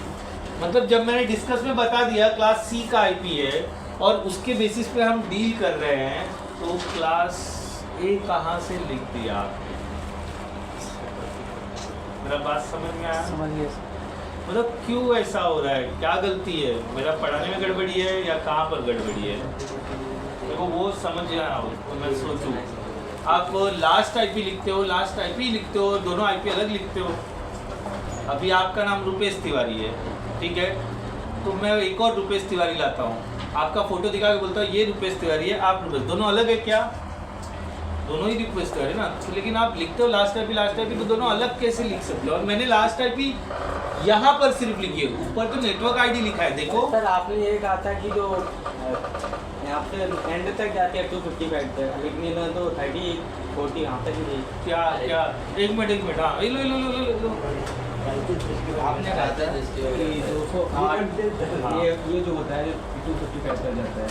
मतलब जब मैंने डिस्कस में बता दिया क्लास सी का आईपी है और उसके बेसिस पे हम डील कर रहे हैं, तो क्लास ए कहाँ से लिख दिया आपने? मेरा बात समझ में आया? समझ गए। मतलब क्यों ऐसा हो रहा है? क्या गलती है? मेरा पढ़ाने में गड़बड़ी है या कहाँ पर गड़बड़ी है? देखो वो समझ रहा हो तो मैं सोचूं। आप लास्ट आईपी लिखते हो, लास्ट आईपी लिखते हो, दोनों आईपी अलग लिखते हो। अभी आपका नाम रुपेश तिवारी है, ठीक है? तो मैं एक और रुपेश तिवारी लाता हूँ, आपका फोटो दिखा के बोलता हूँ ये रुपेश तिवारी है, आप रुपेश, दोनों अलग है क्या? दोनों ही रुपेश तिवारी ना। तो लेकिन आप लिखते हो लास्ट आईपी, तो दोनों अलग कैसे लिख सकते हो? और मैंने लास्ट आईपी यहाँ पर सिर्फ लिखी है, ऊपर तो नेटवर्क आईडी लिखा है, देखो। सर आपने ये कहा था कि जो यहाँ पे एंड तक जाते हैं 255 तक, लेकिन इन्होंने तो 30 40 यहाँ तक ही दी। क्या क्या एक मिनट हाँ लो लो लो लो लो आपने कहा था कि 208 ये जो होता है 255 तक जाता है,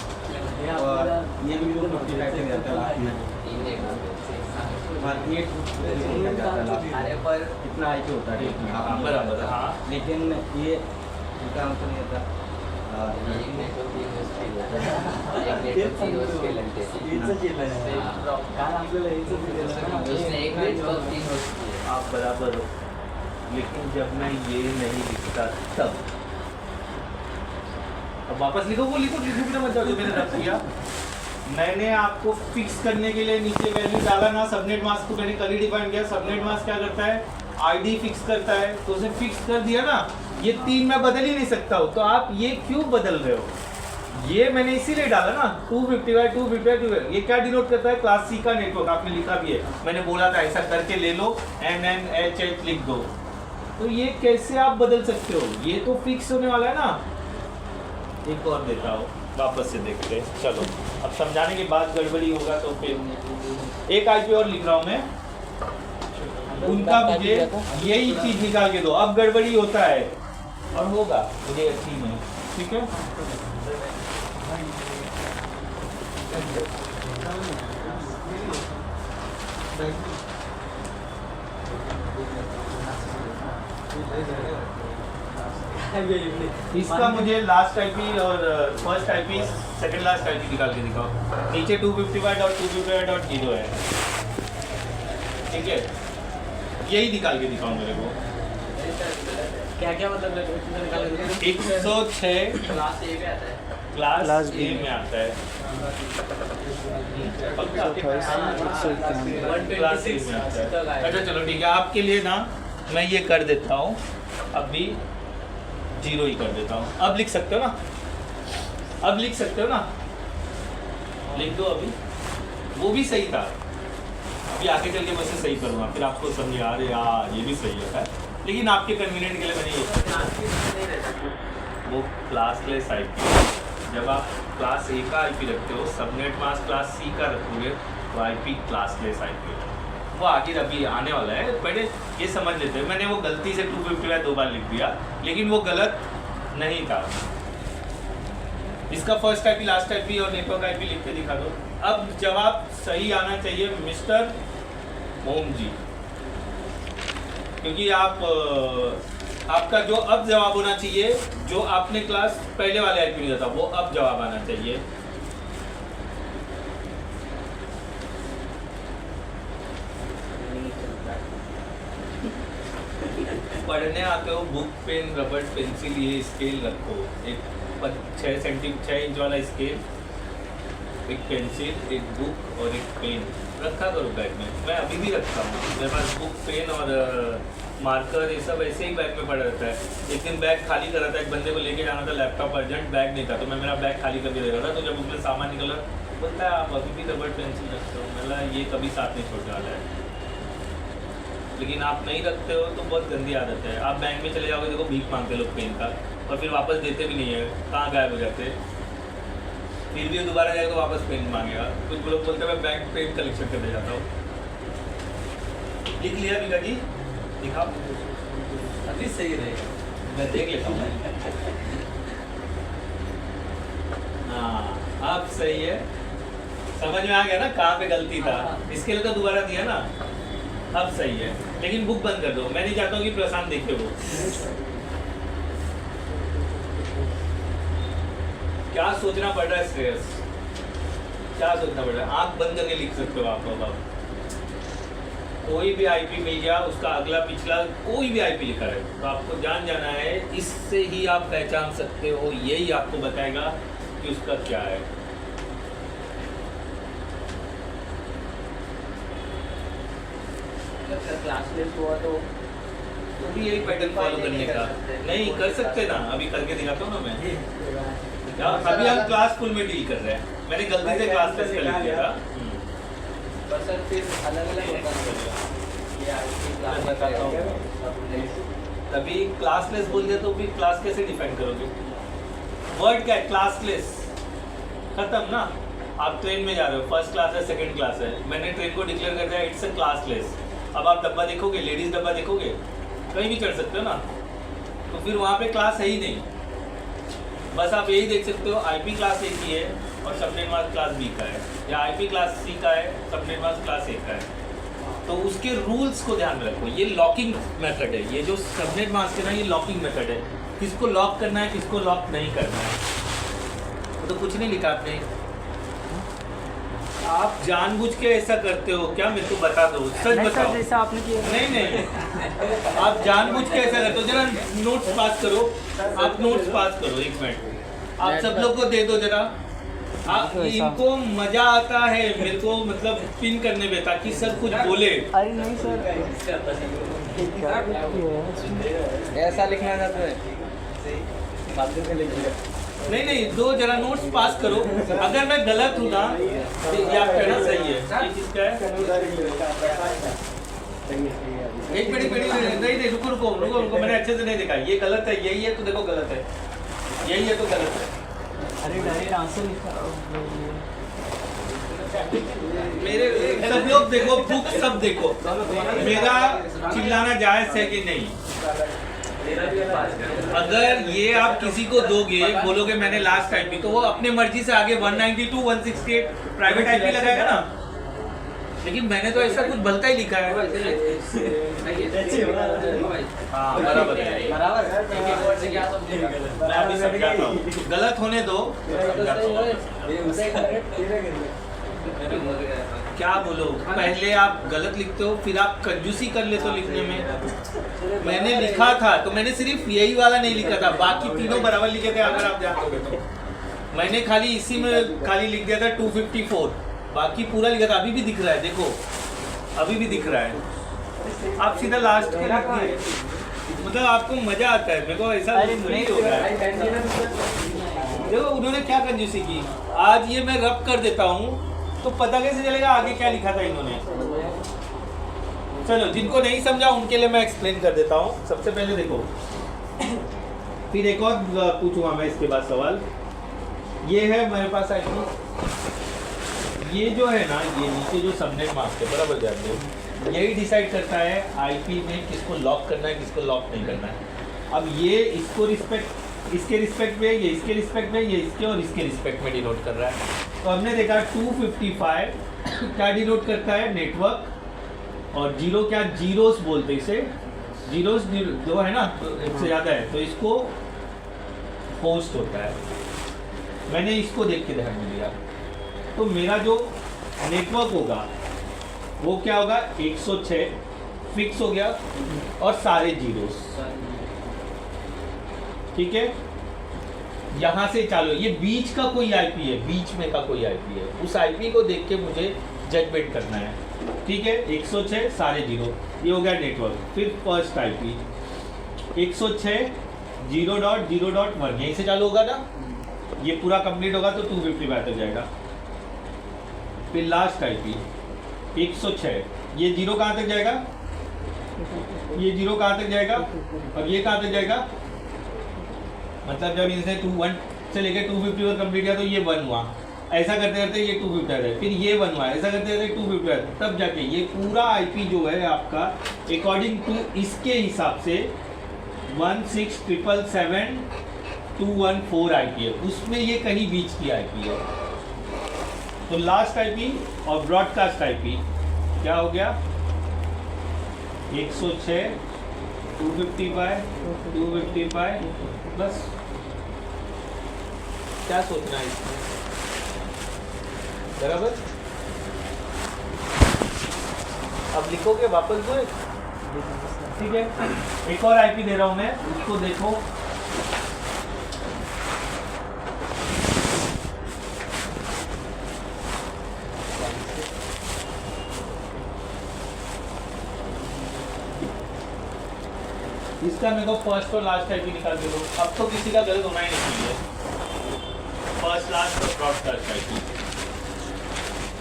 और ये भी 255 तक जाता है लास्ट में। हाँ, ये 255 तक जाता है लास्ट में। अरे पर इतना आई होता है हाँ, बराबर हाँ लेकिन ये इनका आंसर नहीं होता। एक नेटवर्क यूनिवर्सिटी होता है, एक नेटवर्क यूनिवर्सिटी उसने एक नेटवर्क 3 होती है। आप बराबर हो, लेकिन जब मैं ये नहीं लिखता तब अब वापस लिखो, वो लिखो लिखो बिना मत जाओ जो मैंने रख दिया। मैंने आपको फिक्स करने के लिए नीचे वैल्यू डाला ना, सबनेट मास्क को मैंने कल ही डिफाइन किया। सबनेट मास्क क्या करता है, आईडी फिक्स करता है, तो उसे फिक्स कर दिया ना। ये 3 मैं बदल ही नहीं सकता हूँ, तो आप ये क्यों बदल रहे हो? ये मैंने इसीलिए डाला ना 255 ये क्या डिनोट करता है, क्लास सी का नेटवर्क। आपने लिखा भी है, मैंने बोला था ऐसा करके ले लो, NNHH लिख दो। तो ये कैसे आप बदल सकते हो, ये तो फिक्स होने वाला है ना। एक और देता हूँ, वापस से देखते हैं। चलो अब समझाने के बाद गड़बड़ी होगा तो फिर एक आईपी और लिख रहा हूँ मैं, उनका मुझे यही चीज निकाल के दो। अब गड़बड़ी होता है और होगा, मुझे यकीन है, ठीक है। इसका मुझे लास्ट आईपी और first IP second last IP निकाल के दिखाओ। नीचे 255.255.0 है, ठीक है। यही निकाल के दिखाओ मेरे को। क्या क्या मतलब 106 क्लास ए में आता है। क्लास ए में आता है। क्लास ए में आता है। अच्छा चलो ठीक है, आपके लिए ना मैं ये कर देता हूँ, अभी 0 ही कर देता हूँ। अब लिख सकते हो ना, अब लिख सकते हो ना, लिख दो अभी। वो भी सही था, अभी आगे चल के मैं इसे सही करूँगा, फिर आपको समझ आ रहे यार ये भी सही होता है, लेकिन आपके कन्वीनियंट के लिए मैंने ये वो क्लासलेस आईपी। जब आप क्लास ए का आईपी रखते हो, सबनेट मास्क क्लास सी का रखोगे तो आईपी क्लासलेस आईपी। वो आगे अभी आने वाला है, पहले ये समझ लेते हैं। मैंने वो गलती से 255 2 बार लिख दिया, लेकिन वो गलत नहीं था। इसका फर्स्ट आईपी लास्ट आईपी और नेटवर्क आईपी लिख के दिखा दो। अब जवाब सही आना चाहिए मिस्टर ओम जी, क्योंकि आपका जो अब जवाब होना चाहिए, जो आपने क्लास पहले वाले आईपी में दिया था, वो अब जवाब आना चाहिए। पढ़ने आते हो, बुक पेन रबड़ पेंसिल ये स्केल रखो। एक 6 इंच वाला स्केल, एक पेंसिल, एक बुक और एक पेन रखा करो बैग में। मैं अभी भी रखता हूँ, मेरे पास बुक पेन और मार्कर ये सब ऐसे ही बैग में पड़ा रहता है। एक दिन बैग खाली कर रहा था, एक बंदे को लेके जाना था लैपटॉप अर्जेंट, बैग नहीं था, तो मैं मेरा बैग खाली करके दे रहा था। तो जब उसमें सामान निकला, बोलता है आप अभी भी रबड़ पेंसिल रखते हो। मैंने ये कभी साथ नहीं छोड़ने वाला है, लेकिन आप नहीं रखते हो तो बहुत गंदी आदत है। आप बैंक में चले जाओगे, देखो भीख मांगते लोग पेन का, और फिर वापस देते भी नहीं है, कहाँ गायब हो जाते। फिर भी दोबारा जाए तो वापस पेन मांगेगा। कुछ लोग बोलते हैं मैं बैंक पेन कलेक्शन करने जाता हूँ। लिख लिया बिका जी, दिखाओ अभी सही रहेगा, मैं देख लेता हूँ। हाँ अब सही है, समझ में आ गया ना कहाँ पे गलती था। इसके लिए तो दोबारा दिया ना, अब सही है। लेकिन बुक बंद कर दो, मैं नहीं चाहता हूँ कि प्रशांत देखे वो। क्या सोचना पड़ रहा है श्रेयस, क्या सोचना पड़ रहा है? आंख बंद करके लिख सकते हो आप। अब कोई भी आईपी मिल गया, उसका अगला पिछला कोई भी आईपी लिखा है, तो आपको जान जाना है। इससे ही आप पहचान सकते हो, यही आपको बताएगा कि उसका क्या है। क्लासलेस हुआ तो भी यही पैटर्न फॉलो करने का नहीं कर सकते ना। अभी करके दिखाता हूँ ना मैं। अभी हम क्लास फुल में डील कर रहे हैं, मैंने गलती से क्लास लेस कर दिया था। पर सर फिर अलग अलग होता है, ये आईपी क्लास बताता हूँ। तभी क्लासलेस बोल दिया, तो भी क्लास कैसे डिफाइन करोगे? वर्ड क्या है क्लासलेस? खत्म ना। आप ट्रेन में जा रहे हो, फर्स्ट क्लास है सेकंड क्लास है, मैंने ट्रेन को डिक्लेयर कर दिया इट्स अ क्लासलेस। अब आप डब्बा देखोगे, लेडीज़ डब्बा देखोगे, कहीं भी चढ़ सकते हो ना, तो फिर वहाँ पे क्लास है ही नहीं। बस आप यही देख सकते हो आईपी क्लास ए की है और सबनेट मास्क क्लास बी का है, या आईपी क्लास सी का है, सबनेट मास्क क्लास ए का है। तो उसके रूल्स को ध्यान में रखो। ये लॉकिंग मेथड है, ये जो सबनेट मास्क है ना, ये लॉकिंग मेथड है। किसको लॉक करना है, किसको लॉक नहीं करना है, तो कुछ नहीं लिखा आपने। आप जानबूझ के ऐसा करते हो क्या, मेरे को बता दो, सच बताओ। जैसा आपने किया नहीं, आप जानबूझ के ऐसा करते हो। जरा नोट्स पास करो, आप नोट्स पास करो, 1 मिनट आप सब लोग को दे दो जरा। इनको मजा आता है मेरे को, मतलब पिन करने में, ताकि सब कुछ बोले। अरे नहीं सर, ऐसा लिखना था नहीं, दो जरा नोट्स पास करो। अगर मैं गलत हूँ ना तो ये आप कहना सही है। ये किसका है? एक मिनट नहीं, रुको, मैंने अच्छे से नहीं देखा। ये गलत है, यही है तो देखो गलत है, यही है तो गलत है। अरे डायरेक्ट आंसर लिखा। मेरे सब लोग देखो, बुक सब देखो, मेरा चिल्लाना जायज है कि नहीं? अगर ये आप किसी को दोगे, बोलोगे मैंने लास्ट आईपी, तो वो अपने मर्जी से आगे 192, 168 प्राइवेट आईपी लगाएगा ना। लेकिन मैंने तो ऐसा कुछ भलता ही लिखा है। हाँ बराबर है, मैं अभी समझाता हूँ, गलत होने दो। क्या बोलो, पहले आप गलत लिखते हो, फिर आप कंजूसी कर लेते हो लिखने में। मैंने लिखा था तो मैंने सिर्फ यही वाला नहीं लिखा था, बाकी तीनों बराबर लिखे थे। अगर आप जानोगे तो मैंने खाली इसी में खाली लिख दिया था 254, बाकी पूरा लिखा था। अभी भी दिख रहा है, देखो अभी भी दिख रहा है। आप सीधा लास्ट के लिख दिए, मतलब आपको मजा आता है। मेरे को ऐसा नहीं हो रहा है। देखो उन्होंने क्या कंजूसी की। आज ये मैं रब कर देता हूँ तो पता कैसे चलेगा आगे क्या लिखा था इन्होंने। चलो, जिनको नहीं समझा उनके लिए मैं एक्सप्लेन कर देता हूँ। सबसे पहले देखो, फिर एक और पूछूंगा मैं इसके बाद सवाल। ये है मेरे पास आईपी, ये जो है ना, ये नीचे जो सबनेट मास्क है, बराबर ध्यान दो, यही डिसाइड करता है आईपी में किसको लॉक करना है, किसको लॉक नहीं करना है। अब ये इसको इसके रिस्पेक्ट में, ये इसके रिस्पेक्ट में, ये इसके और इसके रिस्पेक्ट में डिनोट कर रहा है। तो हमने देखा 255 क्या डिनोट करता है, नेटवर्क, और जीरो क्या, जीरोस बोलते हैं इसे। जीरोस जो है ना, तो इससे ज़्यादा है तो इसको होस्ट होता है। मैंने इसको देख के ध्यान में लिया, तो मेरा जो नेटवर्क होगा वो क्या होगा, 106 फिक्स हो गया और सारे जीरोस। ठीक है, यहाँ से चालू। ये बीच का कोई आईपी है, बीच में का कोई आईपी है, उस आईपी को देख के मुझे जजमेंट करना है। ठीक है, 106 सारे जीरो, ये हो गया नेटवर्क। फिर फर्स्ट आईपी 106 0.0.1, यहीं से चालू होगा ना, ये पूरा कंप्लीट होगा तो 255 तक जाएगा। फिर लास्ट आईपी 106, ये जीरो कहाँ तक जाएगा, ये जीरो कहाँ तक जाएगा, और ये कहाँ तक जाएगा। मतलब जब इनसे 1 से लेकर 250 कंप्लीट किया तो ये 1 हुआ, ऐसा करते करते ये 250 है, फिर ये 1 हुआ, ऐसा करते करते 250 है, तब जाके ये पूरा आईपी जो है आपका अकॉर्डिंग टू इसके हिसाब से 1677214 आईपी है, उसमें ये कहीं बीच की आईपी है। तो लास्ट आईपी और ब्रॉडकास्ट आईपी क्या हो गया, 106 255 बस। क्या सोचना है इसमें, बराबर। अब लिखोगे वापस दो, ठीक है। एक और आईपी दे रहा हूं मैं, उसको देखो। इसका मेरे को फर्स्ट और लास्ट आईपी निकाल के दो। अब तो किसी का गलत होना ही नहीं चाहिए। फर्स्ट, लास्ट और ब्रॉडकास्ट आईपी,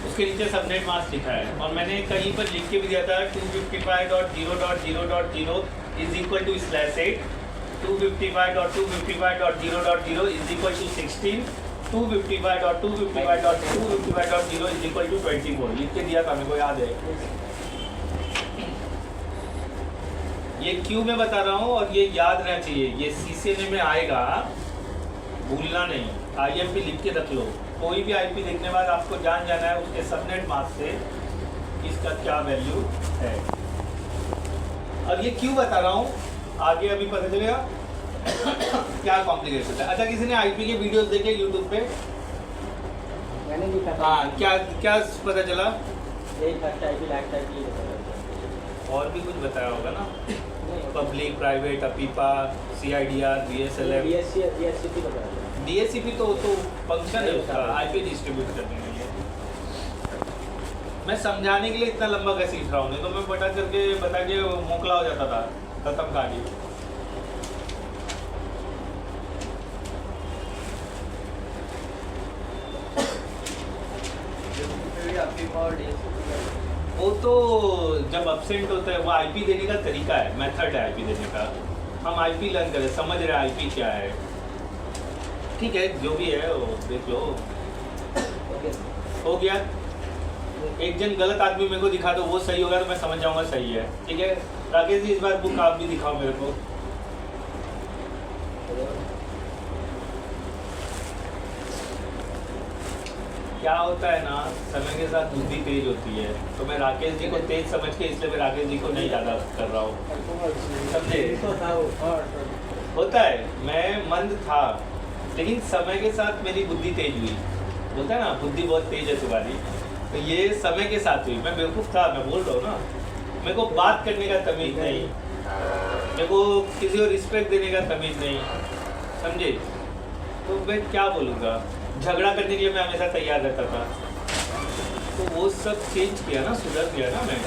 उसके नीचे सबनेट मास्क लिखा है, और मैंने कहीं पर लिख के भी दिया था 255.0.0.0 is equal to /8, 255.255.0.0 is equal to 16, 255.255.255.0 is equal to 24 लिख के दिया था, मेरे को याद है। ये क्यों मैं बता रहा हूँ और ये याद रहना चाहिए, ये CCNA में आएगा, भूलना नहीं। IMP लिख के रख लो, कोई भी IP देखने बाद आपको जान जाना है उसके सबनेट मास्क से इसका क्या वैल्यू है। अब ये क्यों बता रहा हूँ आगे अभी पता चलेगा क्या कॉम्प्लिकेशन है। अच्छा, किसी ने IP के वीडियोस देखे यूट्यूब पे? मैंने देखा था। हाँ, क्या क्या पता चला? यही फर्स्ट टाइप ही लास्ट टाइप ही और भी कुछ बताया होगा ना, public, private, अपीपा, CIDR, BSLM, DSCP बता रहा DSCP तो फंक्शन है उसका, IP डिस्ट्रीब्यूट करने के लिए। मैं समझाने के लिए इतना लंबा कैसे लिख रहा हूँ, नहीं तो मैं बता के मोकला हो जाता था, खत्म कहानी। वो तो जब absent होता है वो IP देने का तरीका है, मेथड है IP देने का। हम IP लर्न करें, समझ रहे हैं IP क्या है, ठीक है, जो भी है वो देख लो। हो गया। एक जन गलत आदमी मेरे को दिखा दो, वो सही होगा तो मैं समझ जाऊंगा सही है, ठीक है। राकेश जी, इस बार बुक आप भी दिखाओ मेरे को। क्या होता है ना, समय के साथ बुद्धि तेज होती है, तो मैं राकेश जी को तेज समझ के इसलिए मैं राकेश जी को नहीं ज़्यादा कर रहा हूँ, समझे? होता है, मैं मंद था लेकिन समय के साथ मेरी बुद्धि तेज हुई। बोलता है ना बुद्धि बहुत तेज है तुम्हारी, तो ये समय के साथ हुई। मैं बेवकूफ़ था, मैं बोल रहा हूँ ना, मेरे को बात करने का तमीज़ नहीं, मेरे को किसी को रिस्पेक्ट देने का तमीज़ नहीं, समझे? तो मैं क्या बोलूँगा, झगड़ा करने के लिए मैं हमेशा तैयार रहता था, तो वो सब चेंज किया ना, सुधर गया ना मैं।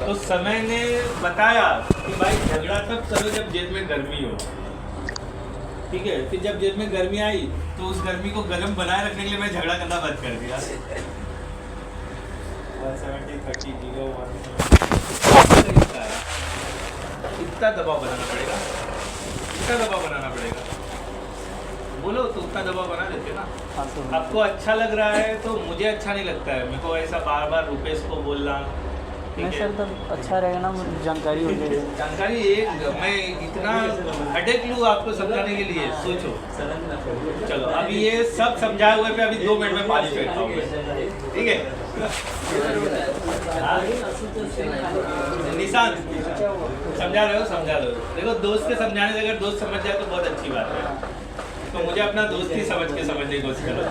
तो समय ने बताया कि भाई झगड़ा तब करो जब जेब में गर्मी हो, ठीक है। फिर जब जेब में गर्मी आई तो उस गर्मी को गर्म बनाए रखने के लिए मैं झगड़ा करना बंद कर दिया। 170, 30, 0, 1 इतना दबाव बनाना पड़ेगा, इतना दबाव बनाना पड़ेगा। बोलो तो उतना दबाव बना देते ना। आपको अच्छा लग रहा है तो मुझे अच्छा नहीं लगता है, मेरे को ऐसा बार बार रुपेश को बोलना, नहीं सर, तो अच्छा रहेगा ना, जानकारी हो जाएगी। जानकारी एक मैं इतना हेडेक लूँ आपको समझाने के लिए, सोचो। चलो अभी ये सब समझाए हुए पे अभी 2 मिनट में पानी फेंकता हूँ, ठीक है। निशांत समझा रहे हो, समझा रहे हो। देखो दोस्त के समझाने से अगर दोस्त समझ जाए तो बहुत अच्छी बात है, तो मुझे अपना दोस्त ही समझ के समझने की कोशिश करो।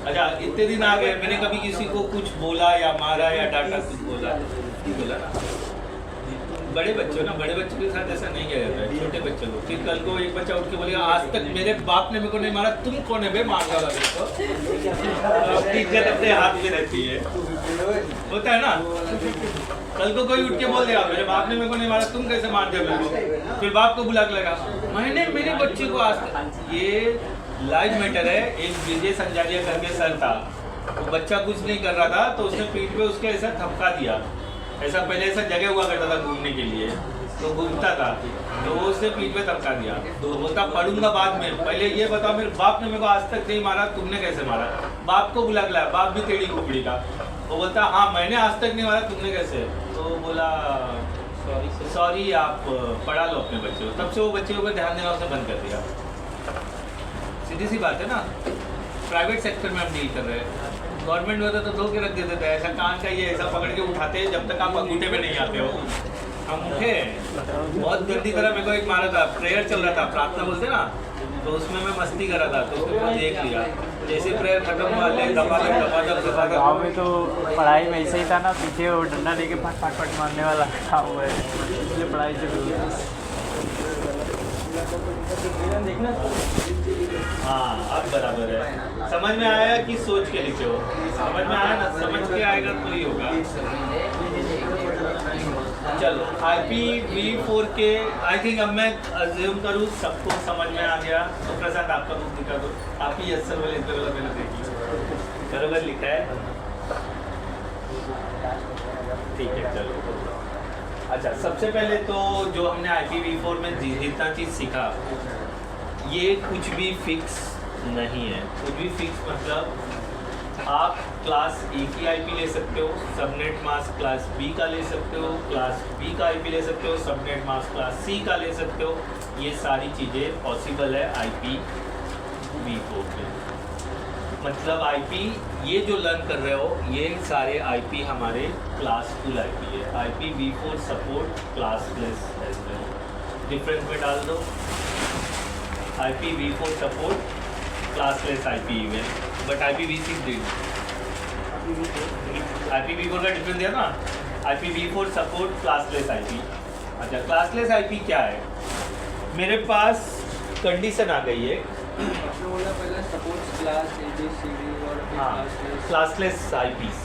अच्छा, इतने दिन आ गए, मैंने कभी किसी को कुछ बोला या मारा या डांटा, कुछ बोला ना। बड़े बच्चों ना, बड़े बच्चों के साथ ऐसा नहीं किया जाता है, छोटे बच्चों को। फिर कल को एक बच्चा उठ के बोलेगा आज तक मेरे बाप ने मेरे को नहीं मारा, तुम कौन है बे मारने वाला मेरे को? अपनी इज्जत अपने हाथ में रहती है, होता है ना। कल को कोई उठ के बोल देगा मेरे बाप ने मेरे को नहीं मारा, तुम कैसे मार दिया मेरे को? फिर बाप को बुला के लगा, मैंने मेरे बच्चे को आज तक। ये लाइव मैटर है। एक विजय संजारिया करके सर था, वो बच्चा कुछ नहीं कर रहा था तो उसने पीठ पे उसके ऐसा थपका दिया। ऐसा पहले ऐसा जगह हुआ करता था घूमने के लिए, तो घूमता था, तो वो उसने पीठ पे थपका दिया। तो बोलता पढ़ूंगा बाद में, पहले ये बताओ मेरे बाप ने मेरे को आज तक नहीं मारा, तुमने कैसे मारा? बाप को बुला के लाया, बाप भी टेढ़ी खोपड़ी का। वो बोलता हाँ मैंने आज तक नहीं मारा, तुमने कैसे? तो बोला सॉरी आप पढ़ा लो अपने बच्चे को। तब से वो बच्चे को ध्यान देना उसने बंद कर दिया। सीधी सी बात है ना। प्राइवेट सेक्टर में हम डील कर रहे हैं, गवर्नमेंट में तो धो के रख देते थे, ऐसा कान का ये ऐसा पकड़ के उठाते हैं जब तक आप अंगूठे में नहीं आते हो। हम उठे, बहुत गंदी तरह मेरे को एक मारा था, प्रेयर चल रहा था, प्रार्थना बोलते ना, तो उसमें मैं मस्ती कर रहा था, तो उसने मुझे देख लिया। जैसे प्रेयर खत्म हुआ, ले दफा गाँव में तो पढ़ाई में ऐसे ही था ना, पीछे वो डंडा लेके फट फट फट मारने वाला काम हुआ है, इसलिए पढ़ाई जरूरी है। हाँ अब बराबर है, समझ में आया कि सोच के लिखे हो? समझ में आया ना, समझ के आएगा तो ही होगा। चलो IPv4 के आई थिंक अब मैं अज्यूम करूँ सबको समझ में आ गया। तो प्रशांत आपका बुक दिखा दो, आप ही असल वाले इस वाला मैंने देखी बराबर लिखा है, ठीक है। चलो अच्छा, सबसे पहले तो जो हमने IPv4 में जितना चीज़ सीखा ये कुछ भी फिक्स नहीं है। कुछ भी फिक्स मतलब आप क्लास ए की आईपी ले सकते हो, सबनेट मास्क क्लास बी का ले सकते हो, क्लास बी का आईपी ले सकते हो, सबनेट मास्क क्लास सी का ले सकते हो। ये सारी चीज़ें पॉसिबल है IPv4 पे। मतलब आईपी ये जो लर्न कर रहे हो ये सारे आईपी हमारे क्लासफुल आईपी है। IPv4 support classless as well. Difference में डाल दो, IPv4 support classless IP even, but IPv6 did. IPv4 का डिफरेंस दिया ना, IPv4 सपोर्ट क्लासलेस आईपी। अच्छा, क्लासलेस आईपी क्या है? मेरे पास कंडीशन आ गई है, आपने बोला पहले सपोर्ट्स क्लास ABCD और फिर हाँ, classless. Classless eyepiece.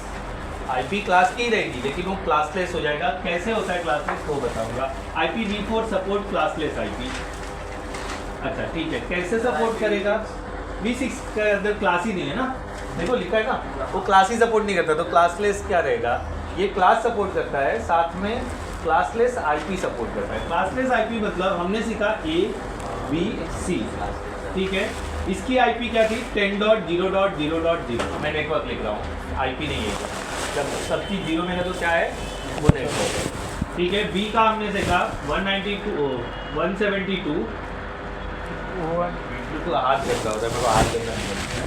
IP class की ही रहेगी लेकिन वो क्लासलेस हो जाएगा। कैसे होता है क्लासलेस वो बताऊंगा। IPv4 support classless IP. अच्छा ठीक है, कैसे सपोर्ट करेगा? V6 के अंदर क्लास ही नहीं है ना, देखो लिखा है ना, वो क्लास ही सपोर्ट नहीं करता। तो क्लासलेस क्या रहेगा? ये क्लास सपोर्ट करता है, साथ में क्लासलेस आईपी सपोर्ट करता है। क्लासलेस आईपी मतलब हमने सीखा ABC, ठीक है। इसकी आईपी क्या थी? 10.0.0.0। मैं नेटवर्क लिख रहा हूँ, आईपी नहीं है। जब सब चीज़ जीरो में है तो क्या है? वो नेटवर्क है, ठीक है। बी का हमने देखा 172 तो हाथ करता होता है, मेरे को हाथ करना नहीं पड़ता है।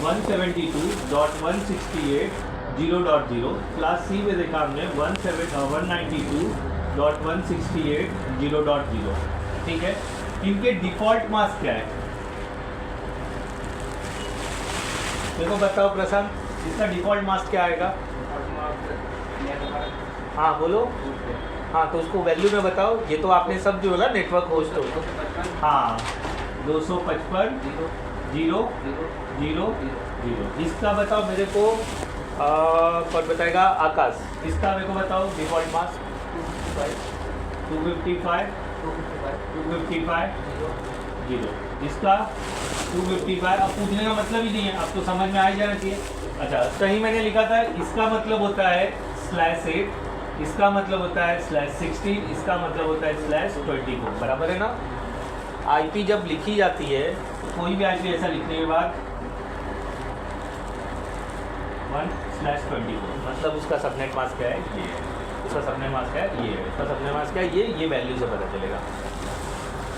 172.168.0.0। क्लास सी में देखा हमने 192.168.0.0, ठीक है। इनके डिफ़ॉल्ट मास्क क्या है? देखो बताओ प्रशांत, इसका डिफ़ॉल्ट मास्क क्या आएगा? हाँ बोलो। हाँ तो उसको वैल्यू में बताओ। ये तो आपने सब जो बोला नेटवर्क होस्ट हो, हाँ 255.0.0.0। इसका बताओ मेरे को, कौन बताएगा? आकाश। इसका मेरे को बताओ डिफ़ॉल्ट मास्क। 255 0। इसका 255। अब पूछने का मतलब ही नहीं है, अब तो समझ में आ ही जाना चाहिए। अच्छा सही मैंने लिखा था, इसका मतलब होता है /8, इसका मतलब होता है /16, इसका मतलब होता है /24। बराबर है ना? आईपी जब लिखी जाती है तो कोई भी आईपी ऐसा लिखने के बाद 1/24, मतलब उसका सबनेट मास्क क्या है? ये है। उसका सबनेट मास्क क्या है? ये है। उसका सबनेट मास्क क्या है? ये वैल्यू से पता चलेगा।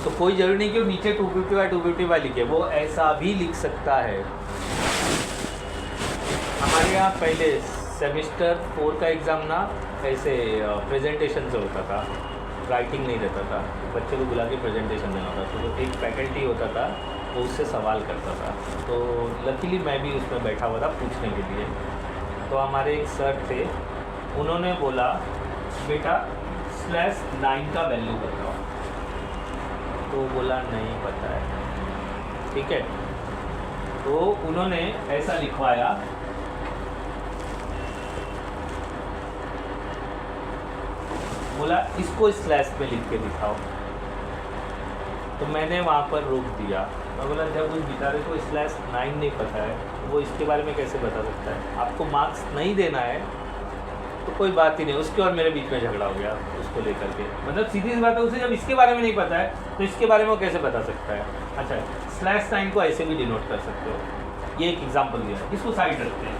तो कोई जरूरी नहीं कि वो नीचे 255 लिखे, वो ऐसा भी लिख सकता है। हमारे यहाँ पहले सेमेस्टर 4 का एग्ज़ाम ना ऐसे प्रेजेंटेशन से होता था, राइटिंग नहीं रहता था, बच्चे को बुला के प्रेजेंटेशन देना होता था। तो एक फैकल्टी होता था वो उससे सवाल करता था, तो लकीली मैं भी उसमें बैठा हुआ था पूछने के लिए। तो हमारे एक सर थे, उन्होंने बोला बेटा /9 का वैल्यू बताओ। तो बोला नहीं पता है, ठीक है। तो उन्होंने ऐसा लिखवाया, बोला इसको स्लैश में लिख के दिखाओ। तो मैंने वहाँ पर रोक दिया। मैं बोला जब उस बेचारे को /9 नहीं पता है वो इसके बारे में कैसे बता सकता है? आपको मार्क्स नहीं देना है तो कोई बात ही नहीं। उसके और मेरे बीच में झगड़ा हो गया उसको लेकर के। मतलब सीधी सी बात है, उसे जब इसके बारे में नहीं पता है तो इसके बारे में वो कैसे बता सकता है? अच्छा /9 को ऐसे भी डिनोट कर सकते हो। ये एक एग्जाम्पल दिया है, इसको साइड रखते हैं,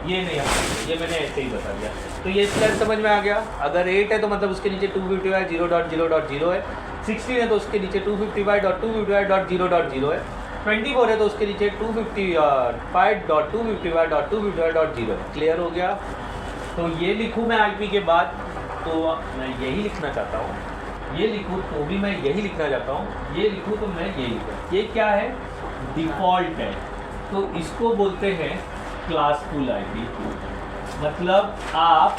ये नहीं है, ये मैंने ऐसे ही बता दिया। तो ये स्लैश समझ में आ गया। अगर 8 है तो मतलब उसके नीचे 255.0.0.0 है। 16 है तो उसके नीचे 255.255.0.0 है। 24 है तो उसके नीचे 255.255.255.0 है। क्लियर हो गया? तो ये लिखूँ मैं आईपी के बाद तो मैं यही लिखना चाहता हूँ, ये लिखूँ तो भी मैं यही लिखना चाहता हूँ, ये लिखूँ तो मैं यही लिखूँ। ये क्या है? डिफ़ॉल्ट है। तो इसको बोलते हैं क्लासफुल आईपी। मतलब आप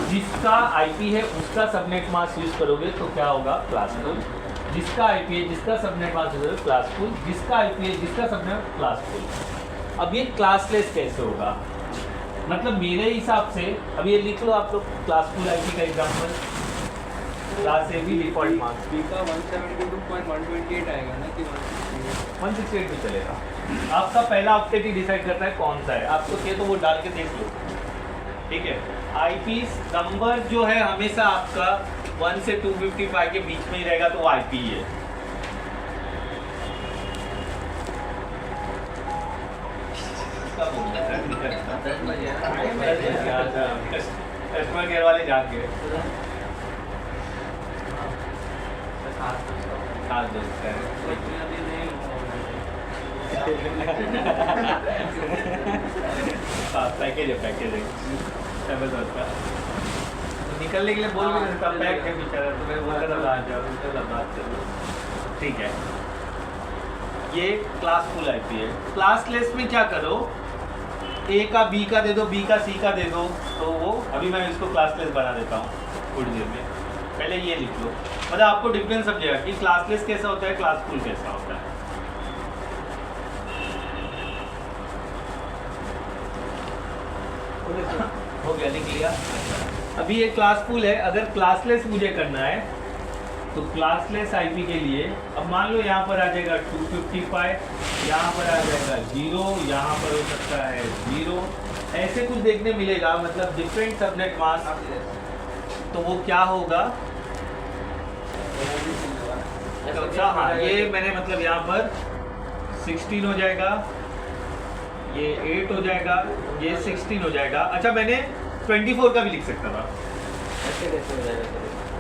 जिसका आईपी है उसका सबनेट मास्क यूज़ करोगे तो क्या होगा? क्लासफुल। जिसका आईपी है जिसका सबनेट मास्क यूज़ करोगे क्लासफुल। जिसका आईपी है जिसका सबनेट क्लासफुल। अब ये क्लासलेस कैसे होगा? मतलब मेरे हिसाब से अब ये लिख लो आप लोग क्लासफुल आईपी का एग्जांपल। क्लास ए भी डिफ़ॉल्ट मार्क्स बी का 172.128 आएगा ना कि 168 भी चलेगा। आपका पहला ऑक्टेट ही डिसाइड करता है कौन सा है। आपको चाहिए तो वो डाल के देख लो, ठीक है। आईपी नंबर जो है हमेशा आपका 1 से 255 के बीच में ही रहेगा तो वो आईपी है। कब होगा कस्टमर केयर वाले जान गए खास दोस्त है पैकेज है अमेज़न का निकलने के लिए बोल भी नहीं सकता पैक है बेचारा तो मैं बोल रहा आ जाओ उनसे बात करो ठीक है। ये क्लास फुल आईपी है। क्लासलेस में क्या करो ए का बी का दे दो बी का सी का दे दो तो वो अभी मैं इसको क्लासलेस बना देता हूँ थोड़ी देर में। पहले ये लिख लो मतलब आपको डिफरेंस समझेगा कि क्लासलेस कैसा होता है क्लास फुल कैसा होता है। हो गया लिख लिया। अभी ये क्लास फुल है अगर क्लासलेस मुझे करना है तो क्लासलेस आईपी के लिए अब मान लो यहाँ पर आ जाएगा 255 यहाँ पर आ जाएगा 0 यहाँ पर हो सकता है 0 ऐसे कुछ देखने मिलेगा मतलब डिफरेंट सबनेट मास्क तो वो क्या होगा अच्छा हाँ ये मैंने मतलब यहाँ पर 16 हो जाएगा ये 8 हो जाएगा ये 16 हो जाएगा। अच्छा मैंने 24 का भी लिख सकता था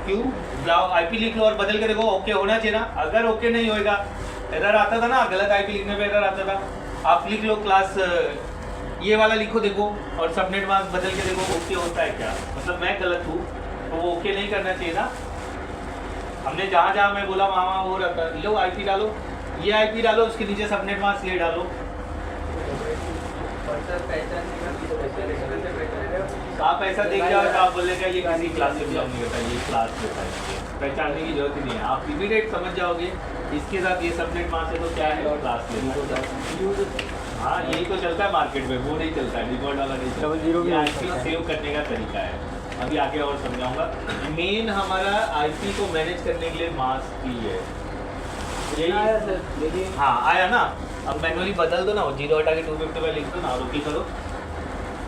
क्यों जाओ आईपी लिख लो और बदल के देखो ओके होना चाहिए ना। अगर ओके नहीं होएगा एरर आता था ना गलत आईपी लिखने पे एरर आता था। आप लिख लो क्लास ये वाला लिखो देखो और सबनेट मास्क बदल के देखो ओके होता है क्या मतलब मैं गलत हूँ तो वो ओके नहीं करना चाहिए ना। हमने जहाँ जहाँ मैं बोला वहाँ वो रहता लो आईपी डालो ये आईपी डालो उसके नीचे सबनेट मास्क ये डालो। आप ऐसा देख जाओ तो आप बोलेगा ये किसी क्लास से बिलोंग नहीं करता ये क्लास में पहचानने की जरूरत ही नहीं है। आप इमीडिएट समझ जाओगे इसके साथ ये सबनेट मास्क है तो क्या है क्लास में। हाँ यही तो चलता है मार्केट में वो नहीं चलता है डिफॉल्ट वाला नहीं चलता। 00 आईपी सेव करने का तरीका है अभी आगे और समझाऊंगा। मेन हमारा आईपी को मैनेज करने के लिए मास्क ही है यही। हाँ आया ना अब मैनुअली बदल दो ना 0 हटा के 255 लिख दो ना और ओके करो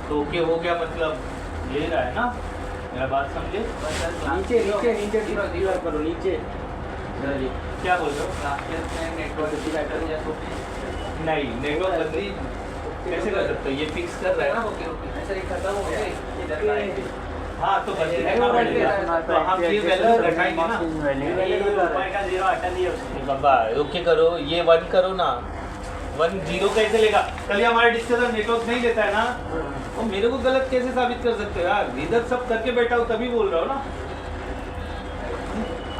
तो ओके हो गया मतलब ले रहा है ना मेरा बात समझे। नीचे नीचे नीचे जीरो करो नीचे क्या बोल रहे हो नेटवर्क नहीं नेटवर्क बदली कैसे कर सकते हो ये फिक्स कर रहा है ना। ऐसा ही खत्म हो गया इधर का हाँ तो बदलना पड़ेगा तो हम ये वैल्यू रखाएंगे ना का 0 हटा दिया उसने। बाबा ओके करो ये 1 करो ना 1 0 कैसे लेगा कल हमारे डिस्कशन नेटवर्क नहीं लेता है ना और मेरे को गलत कैसे साबित कर सकते हो यार इधर सब करके बैठा हो तभी बोल रहा हो ना।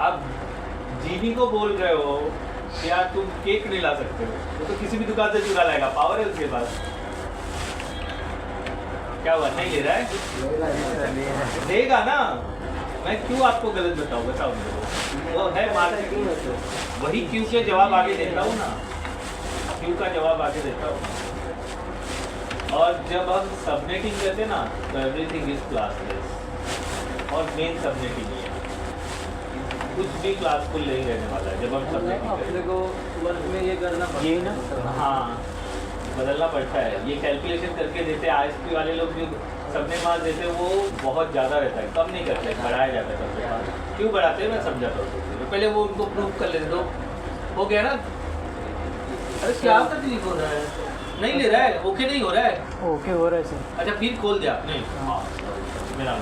आप जीनी को बोल रहे हो कि यार तुम केक नहीं ला सकते हो वो तो किसी भी दुकान से चुरा लाएगा पावर है उसके पास। क्या हुआ नहीं ले रहा है देगा ना मैं क्यों आपको गलत बताऊँ बताओ मेरे को वो है मार्केट वही क्यों के जवाब आगे देता हूँ ना क्यों का जवाब आगे देता हूँ। और जब हम सबनेटिंग करते ना तो एवरीथिंग इज क्लासलेस और मेन सबनेटिंग है कुछ भी क्लासफुल नहीं रहने वाला है जब हम सबनेटिंग अपने को वर्क में ये करना ये ना हाँ बदलना पड़ता है। ये कैलकुलेशन करके देते हैं आईएसपी वाले लोग जो सबनेट मास्क देते हैं वो बहुत ज़्यादा रहता है कम नहीं करते बढ़ाया जाता है सबनेट मास्क क्यों बढ़ाते हैं मैं समझाता हूँ। पहले वो उनको प्रूव कर लेते दो हो गया ना। अरे क्या तकलीफ हो रहा है नहीं ले रहा है ओके नहीं हो रहा है ओके हो रहा है सर। अच्छा फिर खोल दिया आपने मेरा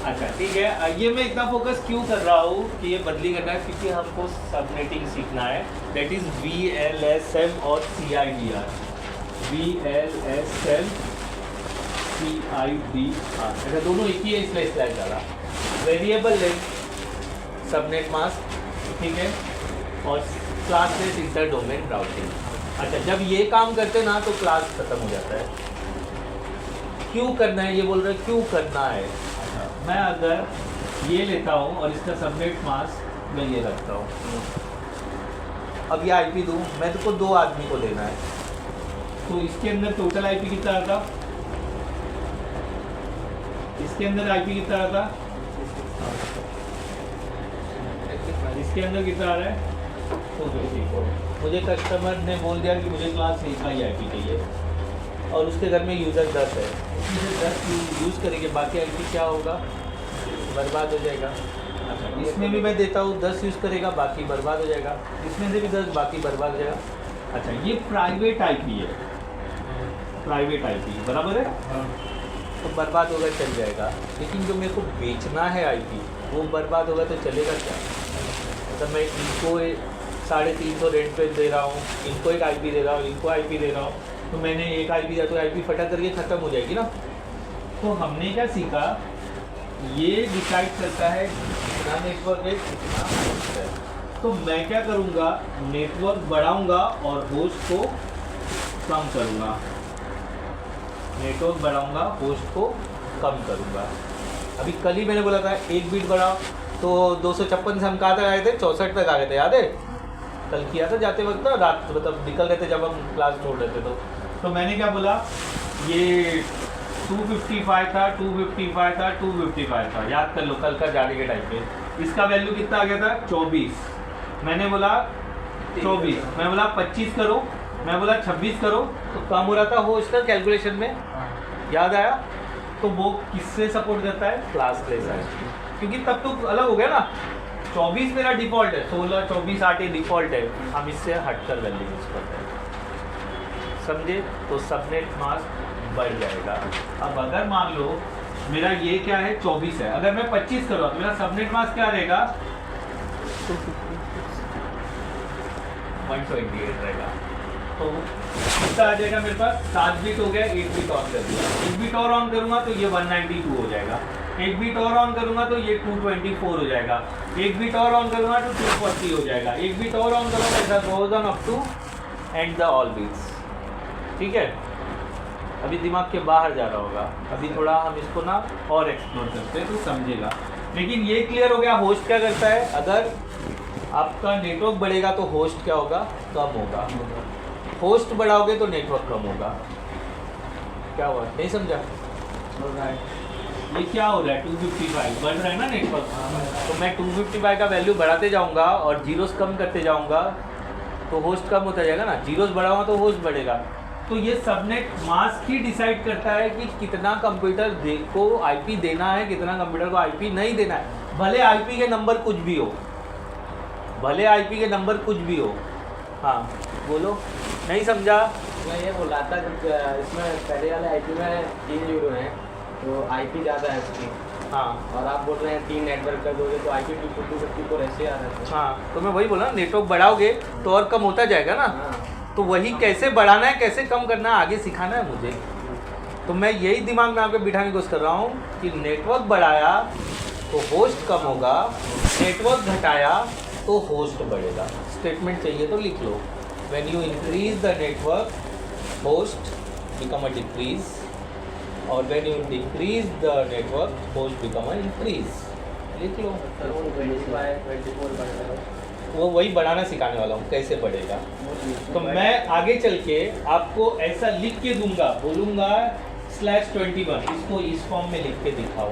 अच्छा ठीक है। ये मैं इतना फोकस क्यों कर रहा हूँ कि ये बदली करना है क्योंकि हमको सबनेटिंग सीखना है दैट इज़ VLSM और CIDR VLSM CIDR अच्छा दोनों एक ही है इसलिए स्लाइड डाला। वेरिएबल लेंथ सबनेट मास्क ठीक है और क्लासलेस इंटर डोमेन राउटिंग। अच्छा जब ये काम करते ना तो क्लास खत्म हो जाता है। क्यों करना है ये बोल रहे क्यों करना है। मैं अगर ये लेता हूँ और इसका सबनेट मास्क मैं ये रखता हूँ अब ये आईपी दूँ मैं तो 2 आदमी को देना है तो इसके अंदर टोटल आईपी कितना आता इसके अंदर आईपी कितना आता इसके अंदर कितना आ रहा है मुझे कस्टमर ने बोल दिया कि मुझे क्लास 1 का ही आईपी चाहिए और उसके घर में यूज़र 10 है उसमें से 10 यूज़ करेंगे बाकी आईपी क्या होगा बर्बाद हो जाएगा। अच्छा इसमें भी मैं देता हूँ 10 यूज़ करेगा बाकी बर्बाद हो जाएगा इसमें से भी 10 बाकी बर्बाद हो जाएगा। अच्छा ये प्राइवेट आईपी है प्राइवेट आईपी, बराबर है। तो बर्बाद होगा चल जाएगा, लेकिन जो मेरे को बेचना है आईपी वो बर्बाद होगा तो चलेगा क्या? मतलब मैं इनको 350 रेंट पे दे रहा हूँ, इनको एक आईपी दे रहा हूँ, इनको आईपी दे रहा हूँ, तो मैंने एक आईपी दिया तो आईपी फटा करके ख़त्म हो जाएगी ना। तो हमने क्या सीखा, ये डिसाइड करता है कितना नेटवर्क है कितना होस्ट है। तो मैं क्या करूँगा, नेटवर्क बढ़ाऊँगा और होस्ट को कम करूँगा, नेटवर्क बढ़ाऊँगा होस्ट को कम करूँगा। अभी कल ही मैंने बोला था 1 बीट बढ़ाओ, तो 256 से हम कहाँ तक आए थे, 64 तक आ गए थे, याद है? कल किया था जाते वक्त ना, रात मतलब निकल रहे थे जब हम क्लास छोड़ रहे थे। तो मैंने क्या बोला, ये 255 था, 255 था, 255 था, याद कर लो कल का जाने के टाइम पे। इसका वैल्यू कितना आ गया था, 24। मैंने बोला 24, मैं बोला 25 करो, मैं बोला 26 करो, तो कम हो रहा था होस्ट का कैलकुलेशन में, याद आया? तो वो किससे सपोर्ट करता है, क्लास ले है, क्योंकि तब तो अलग हो गया ना। 24 मेरा डिफ़ॉल्ट है, 16, 24, 8 ये डिफ़ॉल्ट है, हम इससे हटकर वैल्यू यूज़ करते हैं, समझे? तो सबनेट मास्क बढ़ जाएगा। अब अगर मान लो मेरा ये क्या है, 24 है, अगर मैं 25 करूँ तो मेरा सबनेट मास्क क्या रहेगा, 128 रहेगा। तो कितना आ जाएगा मेरे पास, 7 बिट हो गया, 1 बिट ऑन कर दिया, 1 बिट और ऑन करूँगा तो ये 192 हो जाएगा, 1 बिट और ऑन करूँगा तो ये 224 हो जाएगा, 1 बिट और ऑन करूँगा तो 240 हो जाएगा, 1 बिट और ऑन करूँगा, ऐसा goes on up to end the all bits. ठीक है, अभी दिमाग के बाहर जा रहा होगा, अभी थोड़ा हम इसको ना और एक्सप्लोर करते हैं तो समझेगा। लेकिन ये क्लियर हो गया होस्ट क्या करता है, अगर आपका नेटवर्क बढ़ेगा तो होस्ट क्या होगा, कम होगा, होस्ट बढ़ाओगे तो नेटवर्क कम होगा। क्या हुआ, नहीं समझा? ये क्या हो रहा है, 255 बढ़ रहा है ना नेटवर्क, तो मैं 255 का वैल्यू बढ़ाते जाऊंगा और जीरोस कम करते जाऊंगा तो होस्ट कम होता जाएगा ना, जीरोस बढ़ाऊंगा तो होस्ट बढ़ेगा। तो ये सबनेट मास्क ही डिसाइड करता है कि कितना कंप्यूटर को आईपी देना है, कितना कंप्यूटर को आईपी नहीं देना है, भले आईपी के नंबर कुछ भी हो, भले आईपी के नंबर कुछ भी हो। हाँ बोलो, नहीं समझा? मैं ये बोल रहा था इसमें पहले वाले आईपी में 3 जीरो हैं तो आईपी ज़्यादा है उसकी। हाँ, और आप बोल रहे हैं 3 नेटवर्क कर दोगे तो आईपी 254 ऐसे आ रहा है। हाँ, तो मैं वही बोला, नेटवर्क बढ़ाओगे तो और कम होता जाएगा ना। हाँ। तो वही कैसे बढ़ाना है, कैसे कम करना है, आगे सिखाना है मुझे। तो मैं यही दिमाग में आपके बिठाने की कोशिश कर रहा हूँ कि नेटवर्क बढ़ाया तो होस्ट कम होगा, नेटवर्क घटाया तो होस्ट बढ़ेगा। स्टेटमेंट चाहिए तो लिख लो, when you increase the network host become a decrease, और when you decrease the network host become a increase. लिख लो, 24 बढ़ रहा है। वो वही बढ़ाना सिखाने वाला हूँ कैसे बढ़ेगा। तो मैं आगे चल के आपको ऐसा लिख के दूंगा, बोलूँगा /21, इसको इस फॉर्म में लिख के दिखाओ,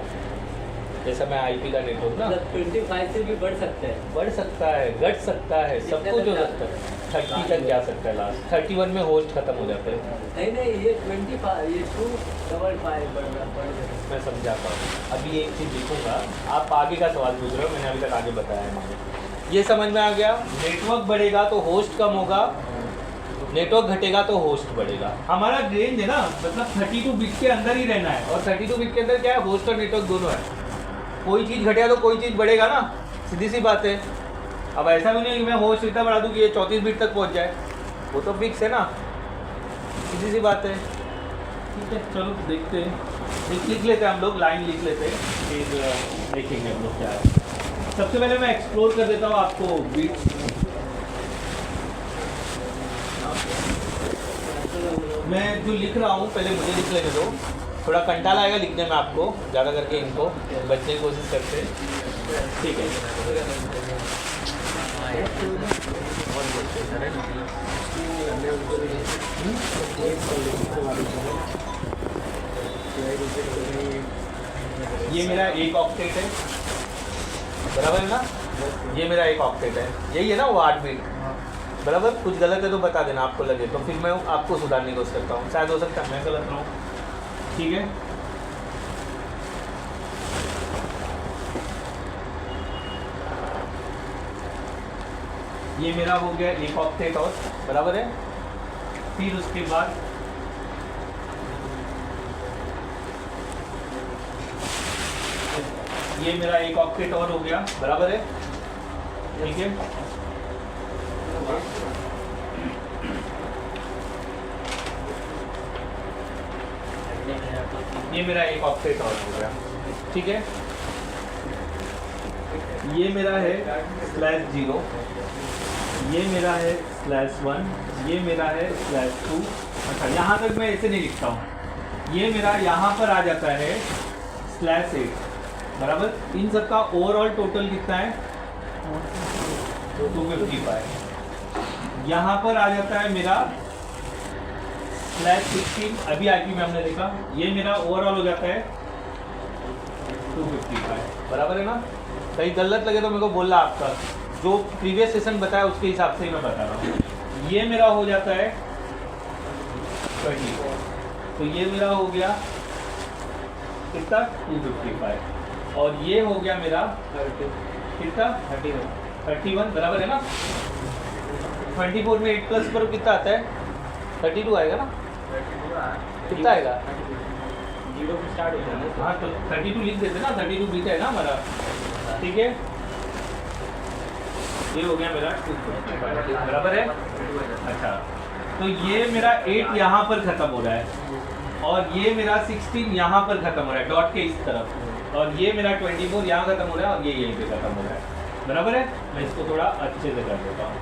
जैसा मैं आईपी का नेटवर्क ना 25 से भी बढ़ सकते हैं, बढ़ सकता है, घट सकता है, सब कुछ हो सकता है, 30 तक जा सकता है, लास्ट 31 में होस्ट खत्म हो जाते हैं। नहीं नहीं, ये 25, ये 255 बढ़ रहा है। मैं समझाता हूँ, अभी एक चीज़ लिखूँगा, आप आगे का सवाल पूछ रहे हो, मैंने अभी तक आगे बताया है मुझे। ये समझ में आ गया, नेटवर्क बढ़ेगा तो होस्ट कम होगा, नेटवर्क घटेगा तो होस्ट बढ़ेगा। हमारा रेंज है ना, मतलब 32 बिट के अंदर ही रहना है, और 32 बिट के अंदर क्या है, होस्ट और नेटवर्क दोनों है। कोई चीज़ घटेगा तो कोई चीज़ बढ़ेगा ना, सीधी सी बात है। अब ऐसा भी नहीं है कि मैं होस्ट इतना बढ़ा दूँ कि ये 34 बिट तक पहुँच जाए, वो तो फिक्स है ना, सीधी सी बात है। ठीक है, चलो देखते हैं, लिख लेते हैं हम लोग, लाइन लिख लेते हैं, फिर देखेंगे हम लोग क्या है। सबसे पहले मैं एक्सप्लोर कर देता हूँ आपको बिट्स। मैं जो लिख रहा हूँ पहले मुझे लिख लेने दो, थोड़ा कंटाला आएगा लिखने में आपको, ज़्यादा करके इनको बचने की कोशिश करते हैं। ठीक है, ये मेरा एक ऑक्टेट है, बराबर है ना, ये मेरा एक ऑक्टेट है, यही है ना वो 8 बिट, बराबर। कुछ गलत है तो बता देना, आपको लगे तो फिर मैं आपको सुधारने की कोशिश करता हूँ, शायद हो सकता है मैं गलत रहूँ। ठीक है, ये मेरा हो गया एक ऑक्टेट और, बराबर है। फिर उसके बाद ये मेरा एक ऑक्टेट और हो गया, बराबर है, ठीक है। ये मेरा एक ऑक्टेट और हो गया, ठीक है। ये मेरा है /0, ये मेरा है /1, ये मेरा है /2। अच्छा, यहाँ तक मैं ऐसे नहीं लिखता हूँ, ये मेरा यहाँ पर आ जाता है /8, बराबर। इन सब का ओवरऑल टोटल कितना है? 255। यहाँ पर आ जाता है मेरा /16, अभी आईपी में हमने देखा, ये मेरा ओवरऑल हो जाता है 255, बराबर है ना। कहीं गलत लगे तो मेरे को बोलना, आपका जो प्रीवियस सेशन बताया उसके हिसाब से ही मैं बता रहा हूँ। ये मेरा हो जाता है 20, तो ये मेरा हो गया कितना? 255, और ये हो गया मेरा कितना? 31, बराबर है ना। 24 में 8 प्लस पर कितना आता है? 32 आएगा ना, कितना आएगा? 0 पे स्टार्ट हो जाना। हाँ, तो 32 लिख देते ना, 32 बीटा है ना हमारा, ठीक है। ये हो गया मेरा 255, बराबर है। अच्छा, तो ये मेरा 8 यहाँ पर ख़त्म हो रहा है, और ये मेरा 16 यहाँ पर ख़त्म हो रहा है डॉट के इस तरफ, और ये मेरा 24 यहाँ ख़त्म हो रहा है, और ये यहीं पे ख़त्म हो रहा है, बराबर है। मैं इसको थोड़ा अच्छे से कर देता हूँ,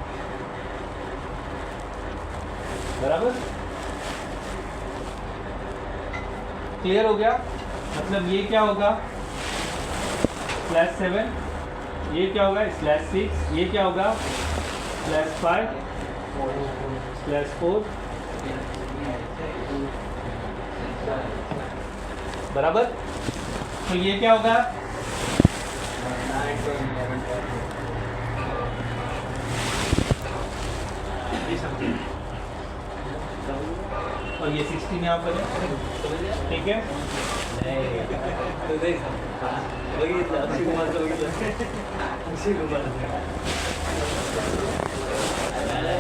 बराबर। क्लियर हो गया? मतलब ये क्या होगा? /7, ये क्या होगा? /6, ये क्या होगा? /5, /4, बराबर। तो ये क्या होगा? और ये 16 यहाँ पर है, ठीक है।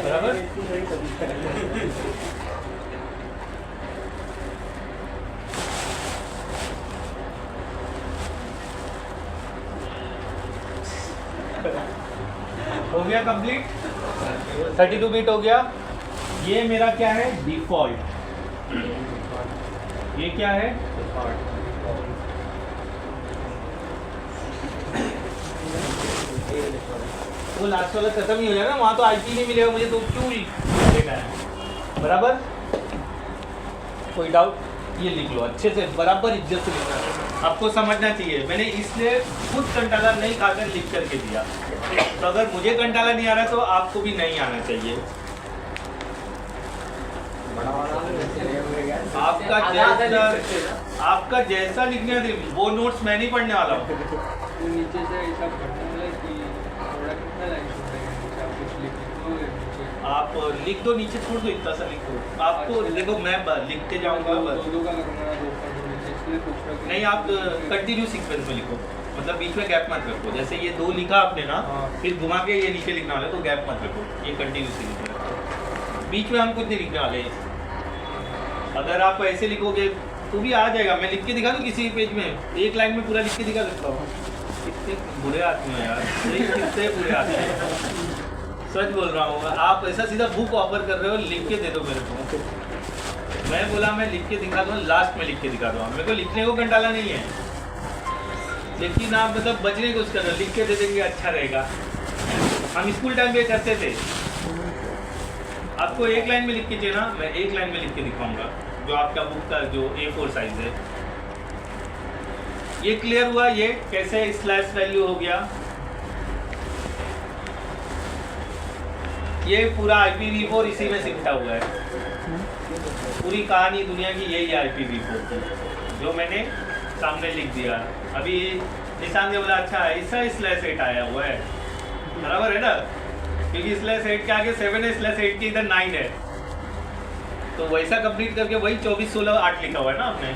बराबर। हो गया कंप्लीट, 32 बिट हो गया। ये मेरा क्या है? डिफॉल्ट। ये क्या है? वो लास्ट वाला खत्म ही हो जाएगा, वहाँ तो आईपी नहीं मिलेगा मुझे, तो क्यों लेना है, बराबर। कोई डाउट? ये लिख लो अच्छे से, बराबर इज्जत से लिखना है, आपको समझना चाहिए। मैंने इसलिए खुद कंटाला नहीं खाकर लिख करके दिया, तो अगर मुझे कंटाला नहीं आ रहा तो आपको भी नहीं आना चाहिए। आपका जैसा लिखने है वो नोट्स मैं नहीं पढ़ने वाला हूँ। नीचे से ऐसा पढ़ने वाला है कि थोड़ा कितना लाइन छोड़ेगा, आप कुछ लिख दो नीचे। आप लिख दो, नीचे छोड़ दो, इतना सा लिख दो। आपको देखो मैं लिखते जाऊंगा बस। दो का करना है, दो का दो नीचे, इसलिए पूछ रहा हूँ। नहीं, आप कंटिन्यू सीक्वेंस में लिखो, मतलब बीच में गैप मत रखो। जैसे ये 2 लिखा आपने ना, फिर घुमा के ये नीचे लिखना वाला है, तो गैप मत रखो, ये कंटिन्यू लिखना रखो। बीच में हम कुछ नहीं लिखने वाले। अगर आप ऐसे लिखोगे तो भी आ जाएगा। मैं लिख के दिखा दूँ किसी पेज में, एक लाइन में पूरा लिख के दिखा सकता हूँ। कितने बुरे आदमी हैं यार, कितने बुरे आदमी हैं, सच बोल रहा हूँ। आप ऐसा सीधा बुक ऑफर कर रहे हो, लिख के दे दो मेरे को। मैं बोला मैं लिख के दिखा दूँ, लास्ट में लिख के दिखा दूँ। मेरे को लिखने को घंटाला नहीं है, लेकिन आप मतलब बचने की कोशिश कर रहे हो, लिख के दे देंगे अच्छा रहेगा। हम स्कूल टाइम पे करते थे। आपको एक लाइन में लिख के चाहिए ना, मैं एक लाइन में लिख के दिखाऊंगा, जो आपका बुक का जो A4 साइज है। ये क्लियर हुआ? ये कैसे स्लैश वैल्यू हो गया? ये पूरा IPv4 इसी में सिमटा हुआ है। पूरी कहानी दुनिया की यही है IPv4 की, जो मैंने सामने लिख दिया। अभी निशान ने बोला अच्छा ऐसा /8 आया हुआ है, बराबर है ना, क्योंकि /8 के आगे 7 है, /8 के इधर 9 है, तो वैसा कंप्लीट करके वही 24 16 8 लिखा हुआ है ना आपने।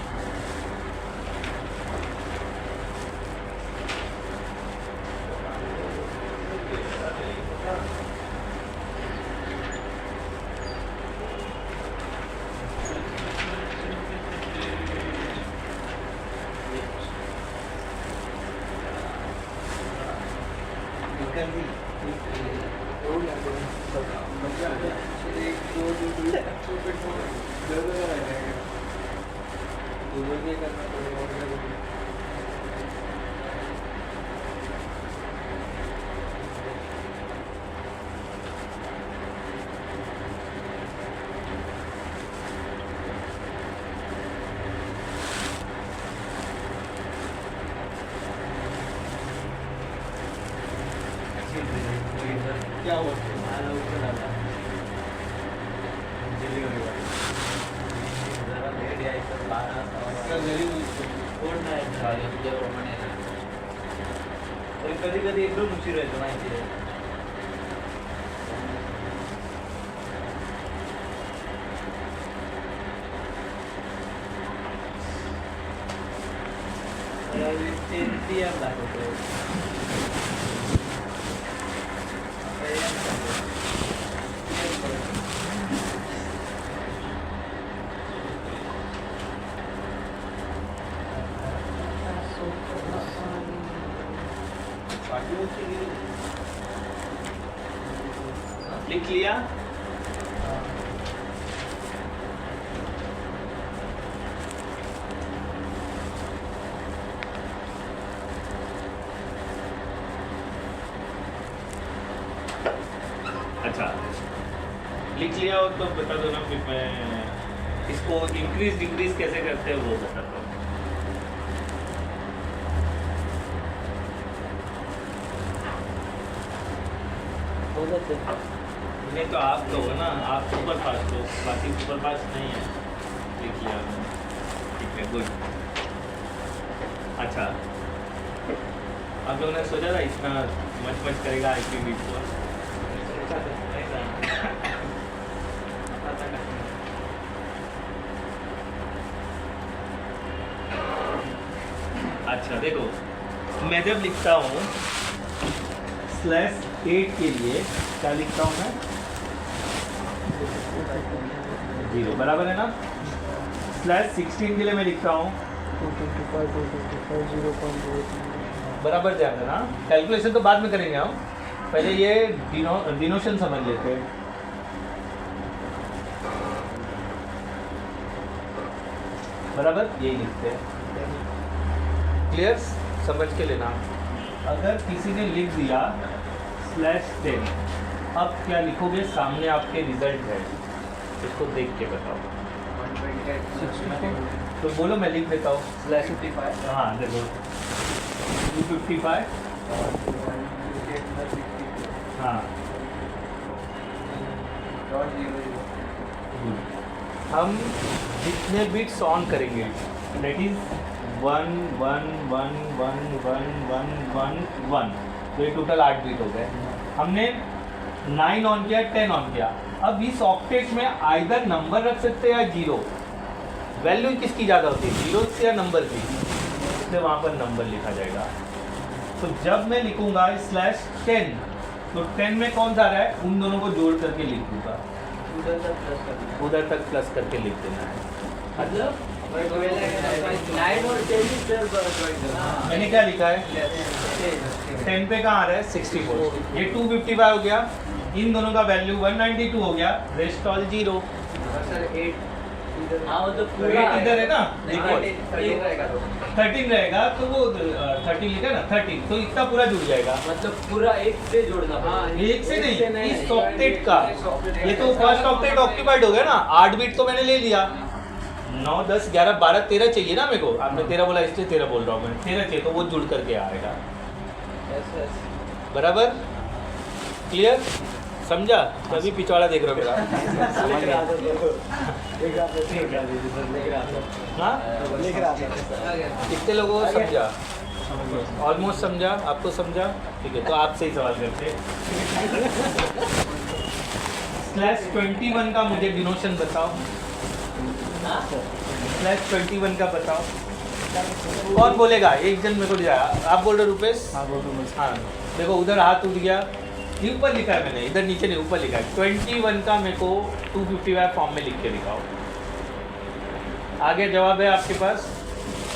क्या हुआ जल्दी करेगा कधी कधी एकदम उशीर येतो माहिती आहे लिख लिया? अच्छा, लिख लिया हो तो बता दो ना, फिर मैं इसको इंक्रीज डिक्रीज कैसे करते हैं वो बताता हूँ। नहीं तो आप तो हो ना, आप सुपर फास्ट हो, बाकी सुपर फास्ट नहीं है। लिख लिया मैंने, ठीक है, गुड। अच्छा, आप लोगों ने सोचा था इतना मच मच करेगा आईपी बीट को? अच्छा देखो, मैं जब लिखता हूँ /8 के लिए क्या लिखता हूँ मैं? 0 बराबर है ना। /16 के लिए मैं लिखता हूँ 0.8 बराबर, ध्यान देना, कैलकुलेशन तो बाद में करेंगे हम, पहले ये डिनोशन समझ लेते हैं। बराबर, यही लिखते हैं। क्लियर, समझ के लेना। अगर किसी ने लिख दिया /10, अब क्या लिखोगे? सामने आपके रिजल्ट है, इसको देख के बताओ। तो बोलो, मैं लिख देता हूँ /55 हाँ देखो 255 हाँ हम जितने बिट्स ऑन करेंगे दैट इज 1 1 1 1 1 1 1 1, तो ये टोटल 8 बिट हो गए। हमने 9 ऑन किया, 10 ऑन किया। अब इस ऑक्टेट में आइदर नंबर रख सकते हैं या 0। वैल्यू किसकी ज़्यादा होती है, 0 से या नंबर की? इसलिए वहाँ पर नंबर लिखा जाएगा। तो जब मैं लिखूंगा /10, तो 10 में कौन सा आ रहा है, उन दोनों को जोड़ करके लिख दूंगा, उधर तक प्लस करके लिख देना है। मतलब 9 और 10 मैंने क्या लिखा है, 10 पे कहाँ आ रहा है 64, ये 255 हो गया, इन दोनों का वैल्यू 192 हो गया, रेस्ट ऑल 0। हाँ मतलब पूरा इधर है ना, देखो 13 रहेगा, तो वो 13 लिखा ना 13, तो इतना पूरा जुड़ जाएगा। मतलब पूरा एक से जोड़ना, एक से नहीं, इस ऑक्टेट का। ये तो फर्स्ट ऑक्टेट ऑक्यूपाइड हो गया ना, 8 बिट तो मैंने ले लिया, 9 10 11 12 13 चाहिए ना मेरे को। आपने 13 बोला इसलिए 13 बोल रहा हूँ मैं, 13 चाहिए, तो वो जुड़ करके आएगा। बराबर, क्लियर, समझा? तभी पिछवाड़ा देख रहे हो मेरा। हाँ, कितने लोगों को समझा? ऑलमोस्ट समझा, आपको समझा? ठीक है, तो आपसे ही सवाल करते हैं। /21 का मुझे डिनोशन बताओ, /21 का बताओ। कौन बोलेगा? एक जन मेरे को दिया, आप बोल रहे रुपेश? हाँ देखो, उधर हाथ उठ गया, ये ऊपर लिखा है मैंने, इधर नीचे नहीं, ऊपर लिखा है 21 का। मेरे को 255 फॉर्म में लिख के दिखाओ। आगे जवाब है आपके पास?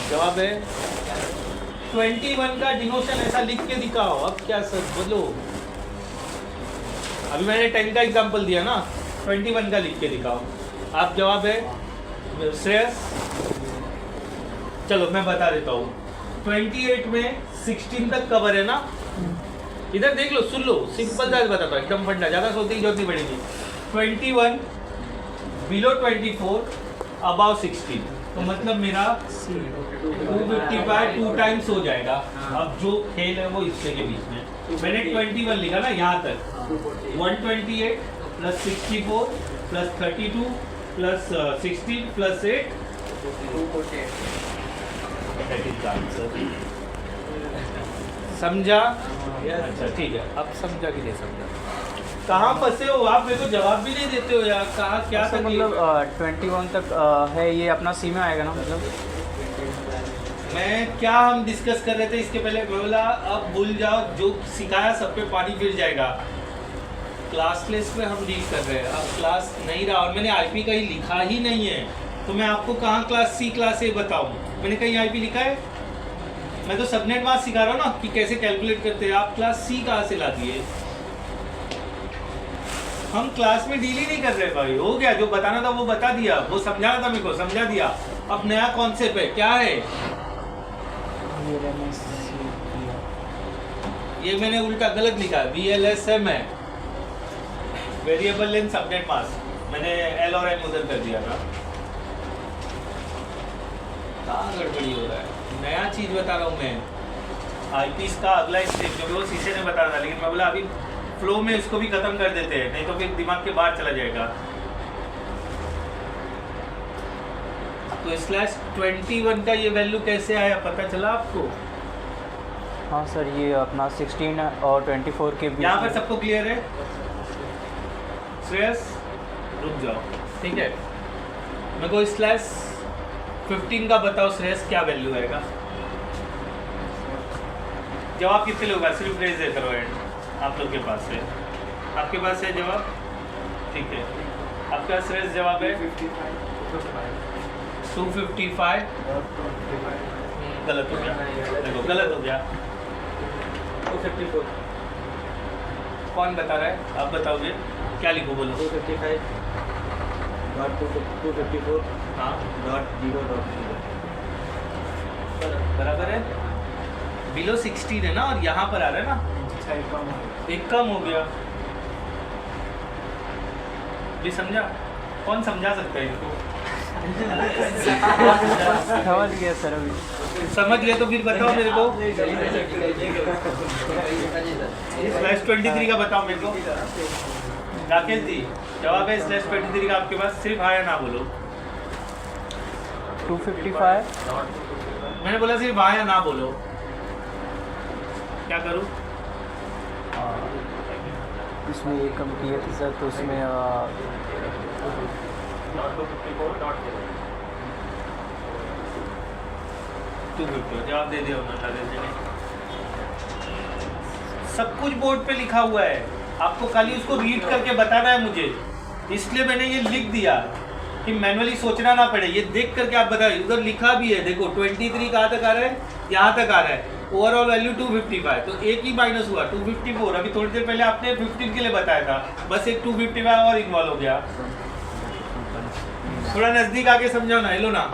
जवाब है 21 का डिनोशन ऐसा लिख के दिखाओ। अब क्या सर बोलो, अभी मैंने 10 का एग्जांपल दिया ना, 21 का लिख के दिखाओ। आप जवाब है श्रेयस। चलो मैं बता देता हूँ, 28 में 16 तक कवर है ना, इधर देख लो, सुन लो, सिंपल सा बताता हूँ, एकदम फंडा, ज़्यादा सोचने की जरूरत नहीं पड़ेगी। 21 बिलो 24 अबाव 16, तो मतलब मेरा 255 2 टाइम्स हो जाएगा। अब जो खेल है वो इससे के बीच में, मैंने 21 लिखा ना यहाँ तक, 128 plus 64 plus 32 plus 16 plus 8, 248 that is the answer। समझा? अच्छा ठीक है, अब समझा कि नहीं समझा? कहाँ फंसे हो आप? मेरे को जवाब भी नहीं देते हो यार, कहाँ क्या सर तकलीफ? मतलब 21 तक है, ये अपना सी में आएगा ना मतलब? मैं क्या हम डिस्कस कर रहे थे इसके पहले? मैं बोला अब भूल जाओ, जो सिखाया सब पे पानी फिर जाएगा। क्लासलेस में हम डील कर रहे हैं, अब क्लास नहीं रहा और मैंने आईपी कहीं लिखा ही नहीं है, तो मैं आपको कहाँ क्लास सी क्लास ए बताऊँ? मैंने कहीं आईपी लिखा है? मैं तो सबनेट मास्क सिखा रहा हूँ ना कि कैसे कैलकुलेट करते हैं। आप क्लास सी कहाँ से ला दिए? हम क्लास में डील ही नहीं कर रहे भाई। हो गया, जो बताना था वो बता दिया, वो समझाना था मेरे को, समझा दिया। अब नया कॉन्सेप्ट है, क्या है ये? मैंने उल्टा गलत लिखा है, VLSM है, वेरिएबल लेंथ सबनेट मास्क। मैंने एल और एम उधर कर दिया था। कहाँ गड़बड़ी हो रहा है? नया चीज बता रहा हूँ मैं। आईपीस का अगला स्टेप जो वो शीशे ने बता रहा था, लेकिन मैं बोला अभी फ्लो में इसको भी खत्म कर देते हैं, नहीं तो फिर दिमाग के बाहर चला जाएगा। तो /21 का ये वैल्यू कैसे आया, पता चला आपको? हाँ सर, ये अपना 16 और 24 के बीच यहाँ पर में। सबको क्लियर है? श्रेयस रुक जाओ, ठीक है। मेरे को /15 का बताओ श्रेयस, क्या वैल्यू आएगा? जवाब कितने लोग? सिर्फ रेज दे करो एंड। आप लोग के पास है, आपके पास है जवाब? ठीक है, आपका श्रेयस जवाब है 255। गलत हो गया, देखो गलत हो गया। 254 कौन बता रहा है? आप बताओगे, क्या लिखो बोलो? 255 254 हाँ बराबर है, बिलो 16 है ना, और यहाँ पर आ रहा है ना, एक कम हो गया। भी समझा? कौन समझा सकता है इसको? समझ गया सर अभी। समझ गया तो फिर बताओ मेरे को। /23 का बताओ मेरे को। राकेश जी जवाब है /23 का आपके पास? सिर्फ हाँ या ना बोलो। 255। मैंने बोला सिर्फ हाँ या ना बोलो। क्या करूँ? इसमें ये कम किया था सर, तो उसमें 250 जवाब दे दिया उन्होंने। सब कुछ बोर्ड पे लिखा हुआ है, आपको खाली उसको रीड करके बताना है मुझे, इसलिए मैंने ये लिख दिया कि मैनुअली सोचना ना पड़े। ये देख करके आप बताइए, उधर लिखा भी है, देखो 23 कहाँ तक आ रहा है? यहाँ तक आ रहा है। ओवरऑल वैल्यू 255, तो एक ही माइनस हुआ 254। अभी थोड़ी देर पहले आपने 15 के लिए बताया था, बस एक 255 और इन्वॉल्व हो गया। थोड़ा नजदीक आके समझाओ ना, हेलो ना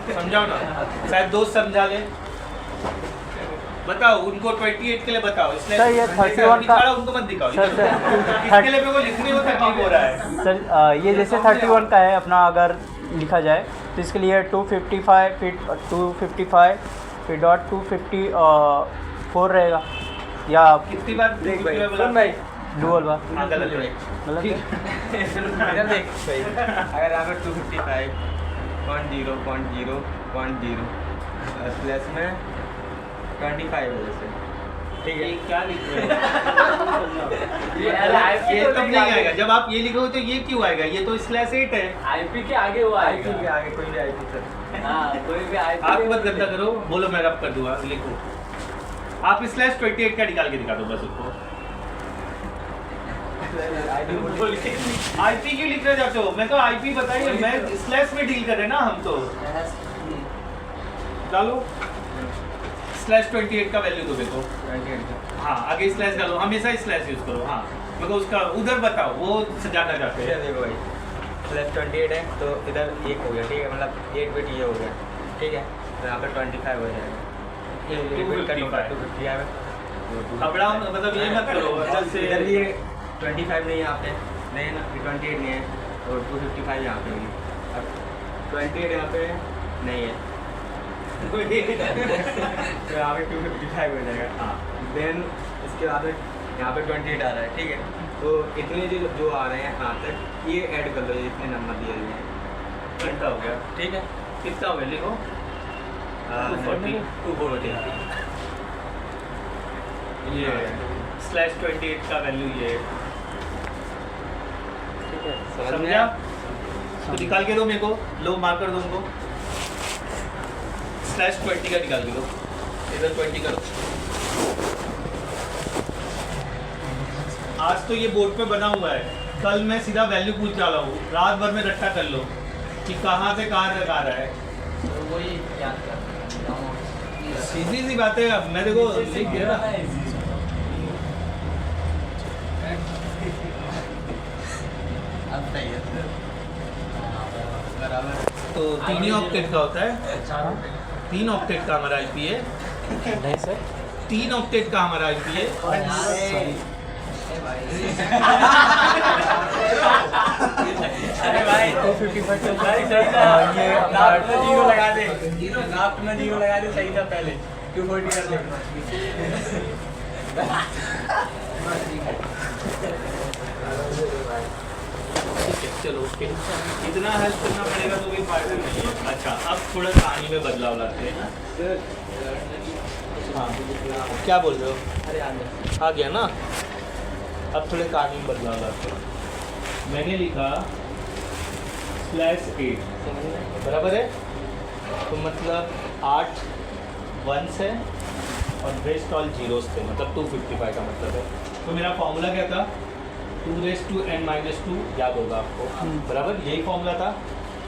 समझाओ ना, शायद दोस्त समझा ले। बताओ उनको 28 के लिए बताओ। इसलिए सर ये 31 का उनको मत दिखाओ सर इसके लिए मेरे को लिखने में तकलीफ हो रहा है। सर ये जैसे 31 का है अपना, अगर लिखा जाए तो इसके लिए 255 फिर डॉट 254 रहेगा, या कितनी बार डुअल बार? हाँ गलत है। मतलब इधर देख सही। अगर यहाँ पर 255.0.0.0 स्लैश में 25 है जैसे, ठीक है। ये क्या लिख रहे हो? ये तब नहीं आएगा जब आप ये लिखोगे, तो ये क्यों आएगा? ये तो /8 है। आईपी के आगे वो आईपी आएगा। के आगे कोई भी आईपी सर। हाँ कोई भी आईपी। आप मत गंदा करो, बोलो मैं रब कर दूंगा। लिखो आप /28 का निकाल के दिखा दो बस उसको। आईपी क्यों लिख रहे जाते हो? मैं तो आईपी बताइए, मैं स्लैश में डील कर रहे हैं ना हम तो। डालो /28 का वैल्यू दो देखो। हाँ आगे स्लैश डालो, हमेशा स्लैश यूज करो। हाँ मेरे को उसका उधर बताओ, वो सजाना चाहते हैं। देखो भाई +28 है तो इधर 1 हो गया, ठीक है, मतलब 8 बिट ये हो गया, ठीक है, तो यहाँ पे 25 हो जाएगा, 250 है। खबड़ा मतलब ये मत करो इधर से इधर ये 25 नहीं है यहाँ पे, नहीं है ना, 28 नहीं है और 255 यहाँ पे होगी, अब 28 यहाँ पे नहीं है तो यहाँ पे 255 हो जाएगा। हाँ, देन इसके बाद में यहाँ पे 28 आ रहा है, ठीक है, तो इतने जो आ रहे हैं यहाँ तक ये ऐड कर लो, ये इतने नंबर दिए हुए हैं, घंटा हो गया, ठीक है, कितना हो गया लिखो 240 ये /28 का वैल्यू ये है। ठीक है, समझ में समझा? आया? तो निकाल के दो मेरे को, लो मार्कर दो उनको, /20 का निकाल के दो, इधर 20 करो। आज तो ये बोर्ड पे बना हुआ है, कल मैं सीधा वैल्यू पूछ वाला हूँ, रात भर में रट्टा कर लो कि कहाँ से कहाँ तक आ रहा है। तो वही याद कर सीधी सी बात है, अब मैं देखो लिख दिया ना। तो 3 ही ऑक्टेट का होता है, 3 ऑक्टेट का हमारा आईपी है, नहीं सर 3 ऑक्टेट का हमारा आईपी है। अरे भाई 255 ये अपना लास्ट में जीरो लगा दे, लास्ट में जीरो लगा दे, सही था पहले 240 कर ले। ठीक है चलो ओके, इतना हेल्प करना पड़ेगा तो भी फायदा नहीं है। अच्छा अब थोड़ा कहानी में बदलाव लाते हैं। हाँ क्या बोल रहे हो, आ गया ना? अब थोड़े कहानी में बदलाव लाते हैं। मैंने लिखा /8 बराबर है, तो मतलब 8 1s है और रेस्ट ऑल जीरोस थे, मतलब 255 का मतलब है। तो मेरा फॉर्मूला क्या था, 2n-2 याद होगा आपको, बराबर यही फॉर्मूला था।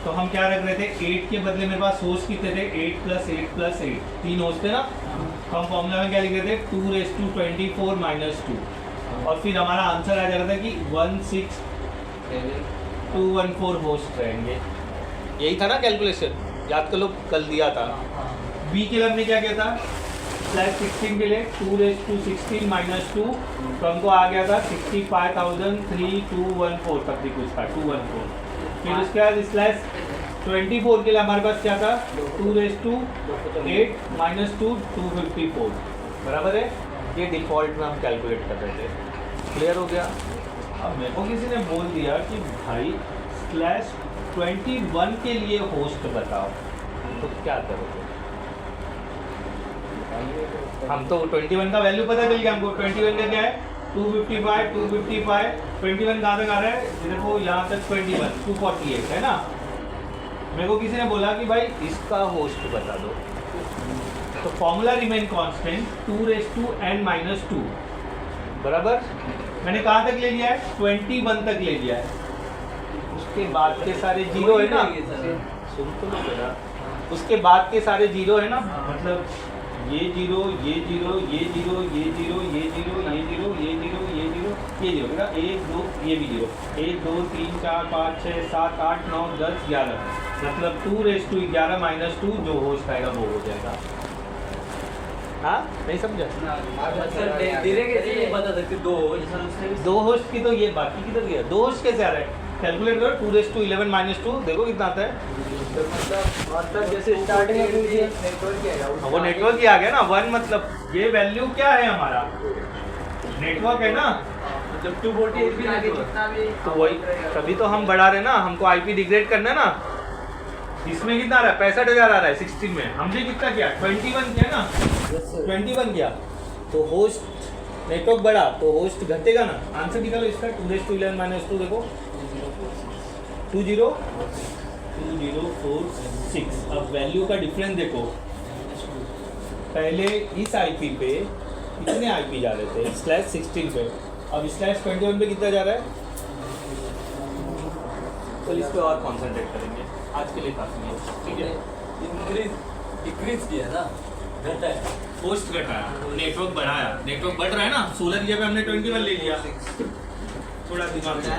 तो हम क्या रख रहे थे, 8 के बदले मेरे पास होस्ट कितने थे, 8 + 8 + 8 3 होस्ट थे ना। तो हम फॉर्मूला में क्या लिख रहे थे, 2^24 - 2 और फिर हमारा आंसर आ जाता था कि 16214 होस्ट रहेंगे। यही था ना कैलकुलेशन, याद कर लो, कल दिया था। बी के लिए हमने क्या किया था, /16 के लिए 2^16 - 2 तो हमको आ गया था 65,3214 तक भी कुछ था, 214। फिर उसके बाद /24 के लिए हमारे पास क्या था, 2^8 - 2 254 बराबर है। ये डिफ़ॉल्ट में हम कैलकुलेट कर रहे थे, क्लियर हो गया। अब मेरे को किसी ने बोल दिया कि भाई /21 के लिए होस्ट बताओ, तो क्या करोगे? हम तो 21 का वैल्यू पता चल गया हमको, 21 का क्या है, 255 255 21 कहाँ तक आ रहा है, देखो यहाँ तक 21 248 है ना। मेरे को किसी ने बोला कि भाई इसका होस्ट बता दो, तो फॉर्मूला रिमेन कांस्टेंट 2^n-2 बराबर। मैंने कहाँ तक ले लिया है, 21 तक ले लिया है। उसके बाद के सारे जीरो है ना, सुन तो लो मेरा, उसके बाद के सारे जीरो है ना, मतलब ये जीरो ये जीरो ये जीरो ये जीरो ये जीरो ये जीरो ये जीरो ये जीरो ये जीरो बेटा, 1 2 ये भी जीरो, 1 2 3 4 5 6 7 8 9 10 11 मतलब 2^11 - 2 जो होस्ट आएगा वो हो जाएगा। हाँ नहीं समझा? धीरे कैसे ये बता सकते, दो होस्ट की तो ये बाकी किधर गया, 2 होस्ट कैसे आ रहा है, कैलकुलेट करो 2^11 - 2 देखो कितना आता है। मतलब जैसे स्टार्टिंग में नेटवर्क किया हाँ, वो नेटवर्क ही आ गया ना, 1 मतलब ये वैल्यू क्या है हमारा, नेटवर्क है ना, जब 248 भी आगे जितना भी तो वही तभी तो हम बढ़ा रहे हैं ना, हमको आईपी डिग्रेड करना है ना। इसमें कितना आ रहा है, 65,000 आ रहा है 16 में, हमने कितना किया 21 किया ना, 21 किया तो होस्ट नेटवर्क बढ़ा तो होस्ट घटेगा ना। आंसर निकालो इसका, 2^11 - 2 देखो 2046। अब वैल्यू का डिफरेंस देखो, पहले इस आईपी पे कितने आईपी जा रहे थे, /16 पे, अब /21 पे कितना जा रहा है। तो इस पे और कॉन्सेंट्रेट करेंगे, आज के लिए काफ़ी है, ठीक है। डिक्रीज किया ना, घटा है, होस्ट घटाया, नेटवर्क बढ़ाया, नेटवर्क बढ़ रहा है ना, 16 की जगह हमने 21 ले लिया, थोड़ा दिमाग से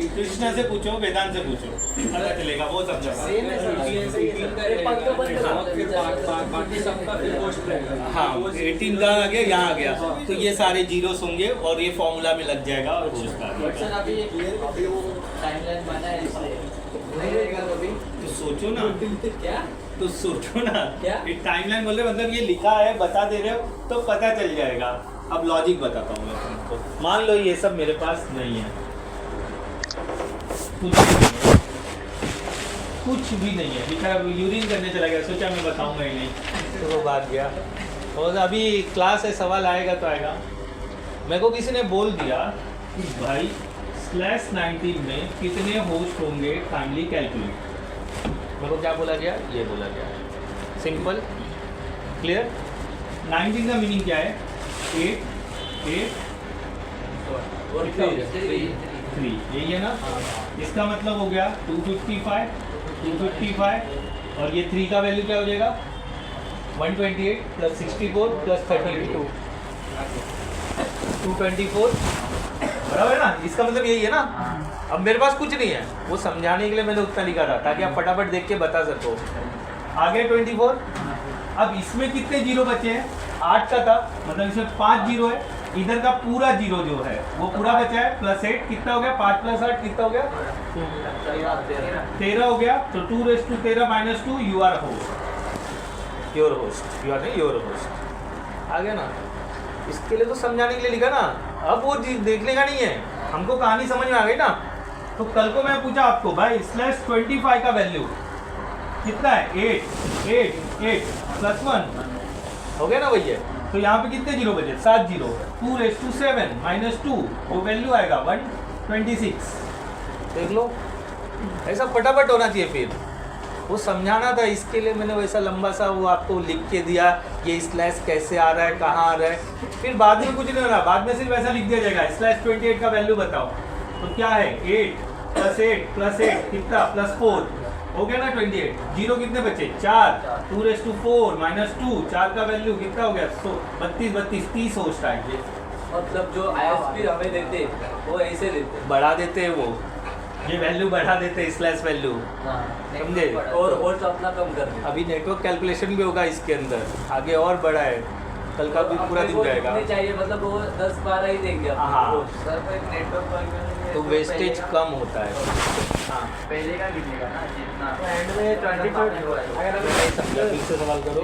कृष्णा से पूछो, वेदांत से पूछो, पता चलेगा, वो समझा। सेम है सर, बाकी सबका फिर पोस्ट रहेगा। हाँ 18 का आ गया, यहाँ आ गया, तो ये सारे जीरोस होंगे और ये फॉर्मूला में लग जाएगा और उसका आ बट सर जाएगा। अभी वो टाइमलाइन बना है इसलिए नहीं रहेगा तो अभी तो सोचो ना, क्या तो सोचो ना, क्या? ये टाइमलाइन बोल रहे मतलब ये लिखा है, बता दे रहे हो तो पता चल जाएगा। अब लॉजिक बताता हूँ मैं तुमको। मान लो ये सब मेरे पास नहीं है, कुछ भी नहीं है, कुछ भी नहीं है, लिखा यूरिन करने चला गया, सोचा मैं बताऊंगा ही नहीं, तो वो बात गया। और अभी क्लास है, सवाल आएगा तो आएगा। मेरे को किसी ने बोल दिया कि भाई /19 में कितने होस्ट होंगे, काइंडली कैलकुलेट। मेरे को क्या बोला गया, ये बोला गया, सिंपल क्लियर। 19 का मीनिंग क्या है, 8 8 और कितना हो गया? 3, यही है ना। इसका मतलब हो गया 255 और ये 3 का वैल्यू क्या हो जाएगा, 128 + 64 + 32 224, बराबर है ना। इसका मतलब यही है ना। अब मेरे पास कुछ नहीं है, वो समझाने के लिए मैंने उतना लिखा था ताकि आप फटाफट देख के बता सको। आगे 24। अब इसमें कितने जीरो बचे हैं, 8 का था, मतलब इसमें 5 जीरो है, इधर का पूरा जीरो जो है वो पूरा बचा है, +8 कितना हो गया, 5 + 8 कितना हो गया, 13 हो गया। तो 2⁻13 - 2 you are host, your host, you are नहीं योर होस्ट, आ गया ना। इसके लिए तो समझाने के लिए लिखा ना, अब वो देखने का नहीं है, हमको कहानी समझ में आ गई ना। तो कल को मैं पूछा आपको भाई /25 का वैल्यू कितना है, 8 8 8 + 1 हो गया ना भैया। तो यहाँ पे कितने जीरो बचे, 7 जीरो। 2⁻7 - 2 वो वैल्यू आएगा 126। देख लो, ऐसा फटाफट होना चाहिए। फिर वो समझाना था, इसके लिए मैंने वैसा लंबा सा वो आपको लिख के दिया, ये स्लैश कैसे आ रहा है, कहाँ आ रहा है। फिर बाद में कुछ नहीं होना, बाद में सिर्फ ऐसा लिख दिया जाएगा /28 का वैल्यू बताओ। तो क्या है, 8 + 8 + 8 कितना, +4 हो गया ना 28। जीरो कितने बचे, 4 2⁻4 - 2 4 का वैल्यू कितना हो गया, 32 30 होस्ट आएंगे। मतलब जो ISP हमें देते वो ऐसे देते बढ़ा देते हैं वो, ये वैल्यू बढ़ा देते हैं, स्लैश वैल्यू, समझे। और होस्ट अपना कम कर देते। अभी नेटवर्क कैलकुलेशन भी होगा इसके अंदर, आगे और बड़ा है, कल का भी पूरा दिन जाएगा। कितने चाहिए, मतलब वो 10-12 ही देंगे आपको। हाँ। सर पर नेटवर्क पर तो वेस्टेज कम होता है। हाँ पहले का गिनेगा ना जितना एंड में 24 अगर हमें नहीं समझा, फिर से सवाल करो।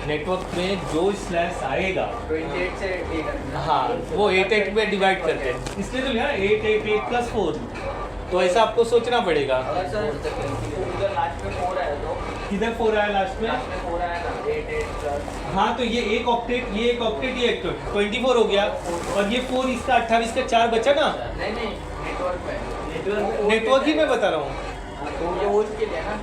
नेटवर्क में जो स्लैश आएगा 28 से 8 हाँ वो 8 में डिवाइड करते हैं, इसलिए तो लिया 8 8 8 + 4। तो ऐसा आपको सोचना पड़ेगा। अगर सर उधर लास्ट में 4 आया तो किधर 4 आया लास्ट में, लास्ट में 4 आया ना 8 8 प्लस हाँ तो ये एक ऑक्टेट, ये एक ऑक्टेट, ये एक 24 हो गया, और ये 4 इसका 28 का 4 बचा ना। नहीं नेटवर्क पे नेटवर्क ही मैं बता रहा हूँ, तो ये होस्ट के लिए ना,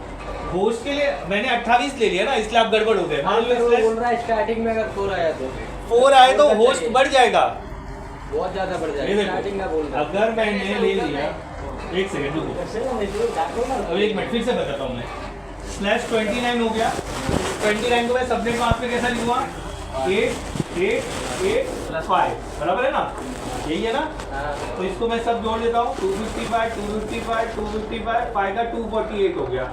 होस्ट के लिए मैंने 28 ले लिया ना, इसलिए आप गड़बड़ हो गए। मान लो वो बोल रहा है स्टार्टिंग में अगर 4 आया तो 4 आए तो होस्ट बढ़ जाएगा। बहुत ज़्यादा बढ़ ये जाएगा। देखो, स्टार्टिंग में बोल रहा है। अगर मैंने ले लिया, एक सेकंड रुको, अब 1 मिनट फिर से बताता हूँ मैं। /29 हो गया, 29 को मैं सबनेट मास्क पे कैसा लिखूंगा, 8 8 8 + 5 बराबर है ना, यही है ना। तो इसको मैं सब जोड़ लेता हूँ, 255 255 255 5 का 248 हो गया।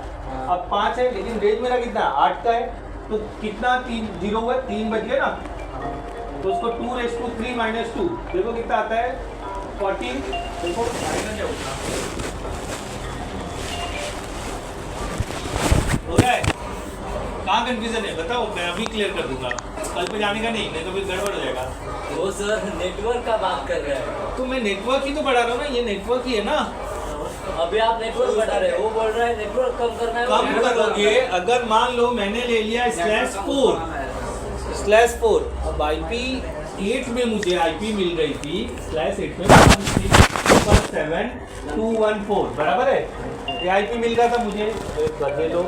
अब 5 है, लेकिन रेंज मेरा कितना 8 का है, तो कितना 3 जीरो हुआ, 3 बच गए ना। तो उसको 2⁻3 - 2 देखो कितना आता है, 14। देखो हो रहा है, कहाँ कंफ्यूजन है बताओ, मैं अभी क्लियर कर दूंगा, कल पे जाने का नहीं तो फिर गड़बड़ हो जाएगा। वो सर नेटवर्क का बात कर रहे हैं। तो मैं नेटवर्क ही तो बढ़ा रहा हूँ ना, ये नेटवर्क ही है ना। अभी आप नेटवर्क बढ़ा रहे हो, वो बोल रहा है नेटवर्क कम करना है। कम करोगे, अगर मान लो मैंने ले लिया /4 अब IP8 में मुझे IP मिल रही थी, /8 में 16214 बराबर है, ये IP मिल रहा था मुझे, बदले लो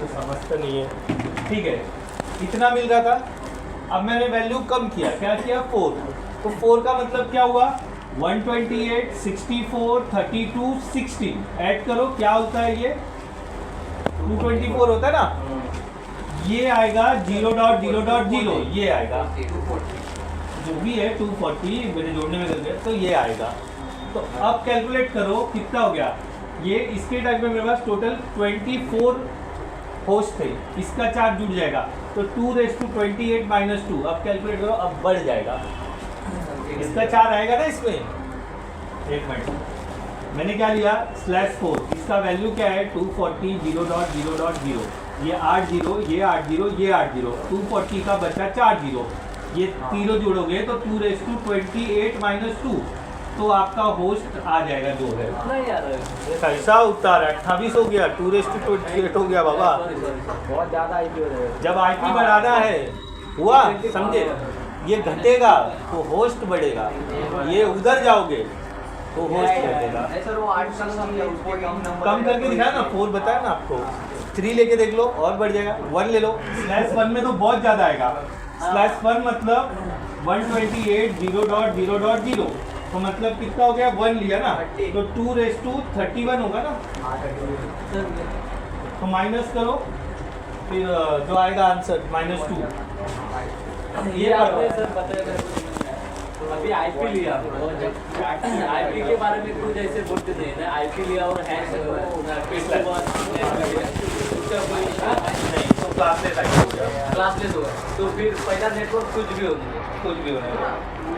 समझता नहीं है, ठीक है इतना मिल रहा था। अब मैंने वैल्यू कम किया, क्या किया 4, तो 4 का मतलब क्या हुआ, 128 64 32 16 ऐड करो, क्या होता है ये 224 होता है ना। ये आएगा 0.0.0, ये आएगा जो भी है 240 मेरे जोड़ने में गलती है तो ये आएगा। तो अब कैलकुलेट करो कितना हो गया ये। इसके टाइम में मेरे पास टोटल 24 होस्ट थे, इसका चार्ज जुड़ जाएगा तो 2⁻28 - 2। अब कैलकुलेट करो, अब बढ़ जाएगा, इसका 4 आएगा ना इसमें। एक मिनट, मैंने क्या लिया /4, इसका वैल्यू क्या है 240 0.0.0, ये 80, ये 80, ये 80, 240 का बचा 4 0, ये तीनों जोड़ोगे तो 2⁻28 - 2, तो आपका होस्ट आ जाएगा जो है। कैसा उतार 28 हो गया, 2⁻28 हो गया बाबा। बहुत ज़्यादा आईपी हो जाएगा। जब आईपी बढ़ाना है हुआ, समझे, ये घटेगा तो होस्ट बढ़ेगा, ये उधर जाओगे तो होस्ट घटेगा। सर वो 8 का कम करके दिखाया ना, 4 बताया ना आपको, 3 लेके देख लो और बढ़ जाएगा। 1 ले लो, /1 में तो बहुत ज़्यादा आएगा। /1 मतलब 128 0.0.0, तो मतलब कितना हो गया, 1 लिया ना तो 2⁻31 होगा ना, तो माइनस करो, फिर जो आएगा आंसर -2। ये आपने सर बताया अभी आईपी लिया, आईपी के बारे में कुछ ऐसे बोलते थे ना, आईपी लिया और हैश क्लासलेस होगा, तो फिर पहला नेटवर्क कुछ भी होगा,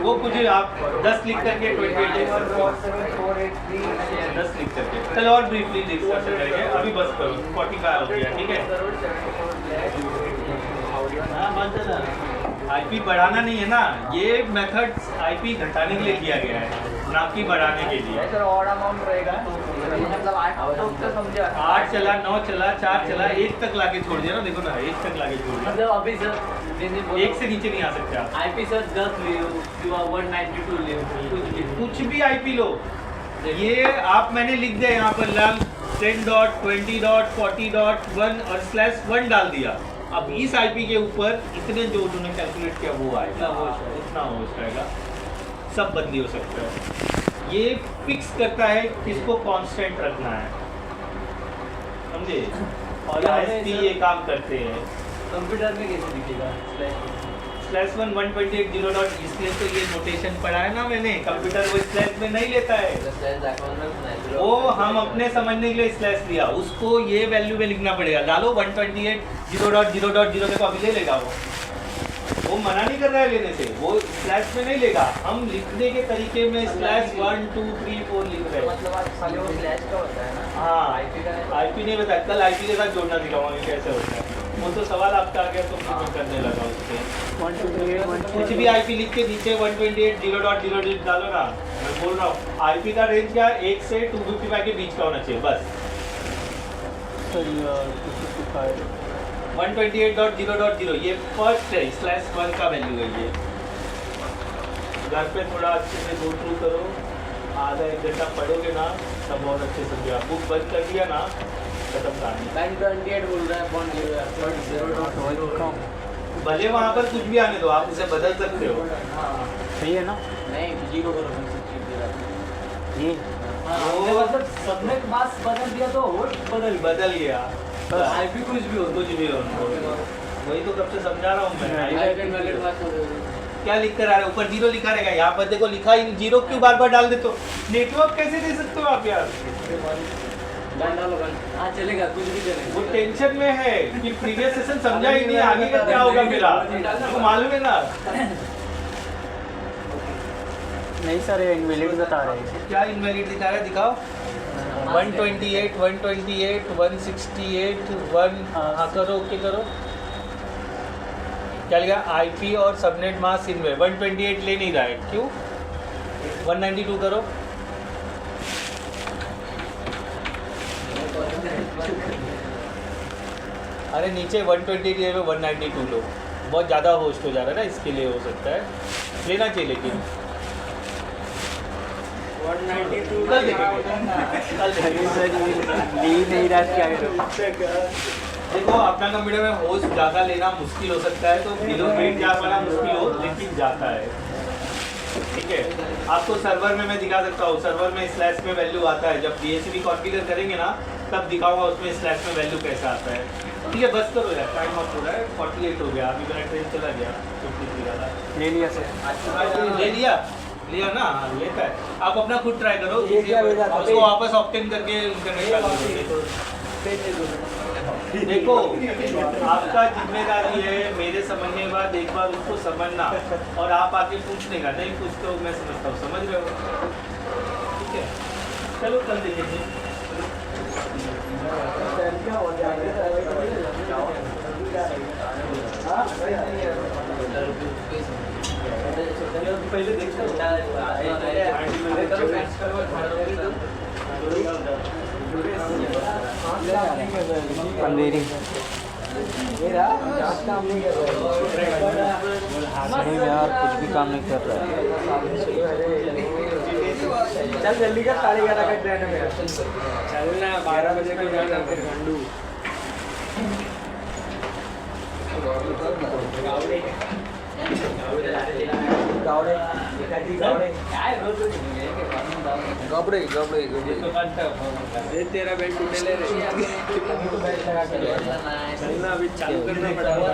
वो कुछ आप 10 लिख करके 28 लिख सकते हो, 10 लिख करके। चलो और ब्रीफली डिस्कशन करेंगे, अभी बस करो, 45 हो गया, ठीक है। आईपी बढ़ाना नहीं है ना, ये मेथड आईपी घटाने के लिए किया गया है, ना कि बढ़ाने के लिए। सर ऑड अमाउंट रहेगा मतलब 8 समझे, 8 चला, 9 चला, 4 चला, 1 तक लाके छोड़ दिया ना, देखो ना 1 तक लाके छोड़ दिया, मतलब अभी सर 1 से नीचे नहीं आ सकते आप। आईपी सर 10 ले 192 ले कुछ भी आईपी लो, ये आप मैंने लिख दिया यहाँ पर लाल 10.20.40.1 और /1 डाल दिया। अब इस आईपी के ऊपर इतने जो उन्होंने कैलकुलेट किया वो आएगा, इतना होस्ट आएगा, सब बदली हो सकता है। ये फिक्स करता है किसको कांस्टेंट रखना है, समझे, और आईएसपी ये काम करते हैं। कंप्यूटर में कैसे दिखेगा /1 128 0. इसलिए तो ये नोटेशन पढ़ा है ना मैंने, कंप्यूटर वो स्लैश में नहीं लेता है, वो हम अपने समझने के लिए स्लैश लिया, उसको ये वैल्यू में लिखना पड़ेगा। डालो 128 0.0.0 देखो अभी ले लेगा वो मना नहीं कर रहा है लेने से, वो स्लैश में नहीं लेगा, हम लिखने के तरीके में /1 2 3 4 लिख रहे हैं। मतलब आज खाली वो स्लैश का होता है ना, हाँ, आईपी का आईपी नहीं बताया, कल आईपी के साथ जोड़ना दिखाऊंगा कैसे होता है, वो तो सवाल आपका आ गया तो फिर मैं करने लगा उससे। 128 कुछ भी आईपी लिख के नीचे 128 0.0 डालो ना, मैं बोल रहा हूँ आईपी का रेंज क्या 1 से 255 के बीच का होना चाहिए बस। सर 255 128.0.0 ये फर्स्ट है, /1 का वैल्यू है ये। घर पे थोड़ा अच्छे से गो थ्रू करो, आधा 1 घंटा पढ़ोगे ना तब बहुत अच्छे से समझेगा। बुक बंद कर दिया ना खत्म कहानी। 928 बोल रहा है 0.0 भले वहाँ पर कुछ भी आने दो, आप उसे बदल सकते हो। सही है ना नहीं 0 ये मतलब सबने पास बदल दिया तो होस्ट बदल गया, आईपी कुछ भी हो वही तो कब से समझा रहा हूँ मैं। आईपी वैलिड पास हो क्या लिख कर आ रहे हो, ऊपर 0 लिखा रहेगा, यहाँ पर देखो लिखा ही 0 क्यों बार बार डाल देते हो, नेटवर्क कैसे दे सकते हो आप यार। हाँ चलेगा, कुछ भी चलेगा। वो टेंशन में है कि प्रीवियस सेशन समझा ही नहीं, आगे का क्या होगा मेरा, आपको मालूम है ना। नहीं सर ये इनवैलिड बता रहे हैं। क्या इनवैलिड दिखा रहा है, दिखाओ। 128 128 168 1, हाँ करो, ओके करो। क्या लिखा, आईपी और सबनेट मास्क इनमें 128 ले नहीं रहा है, क्यों। 192 करो, अरे नीचे 128 में 192 लो, बहुत ज़्यादा होस्ट हो जा रहा है ना, इसके लिए हो सकता है, लेना चाहिए लेकिन 192 कल देखेंगे, कल देखेंगे। सर ले नहीं रहा क्या देखो अपना कंप्यूटर में होस्ट ज़्यादा लेना मुश्किल हो सकता है, तो किलोमीटर जा पाना मुश्किल हो, लेकिन जाता है, ठीक है। आपको सर्वर में मैं दिखा सकता हूँ, सर्वर में स्लैश में वैल्यू आता है, जब DHCP कॉन्फ़िगर करेंगे ना तब दिखाऊंगा उसमें स्लैश में वैल्यू कैसा आता है। ठीक है बस करो यार, टाइम ऑफ हो रहा है, 48 हो गया, अभी मेरा ट्रेन चला गया 53 वाला। ले लिया सर। ले लिया ना, हाँ, लेता है। आप अपना खुद ट्राई करो, उसको वापस ऑप्टेन करके इंटरनेट चालू करो। देखो आपका जिम्मेदारी है मेरे समझने के बाद एक बार उसको समझना, और आप आके पूछने का, नहीं पूछते हो मैं समझता हूँ, समझ रहे हो? ठीक है, चलो कल देखेंगे। पहले देखते अंधेरी सही में यार कुछ भी काम नहीं कर रहा है। चल जल्दी कर, 11:30 का ट्रेन है मेरा। चलना 12 बजे को जाना फिर खंडू। तेरा बेड टूटे ले रहे चलना अभी चालू करना पड़ेगा।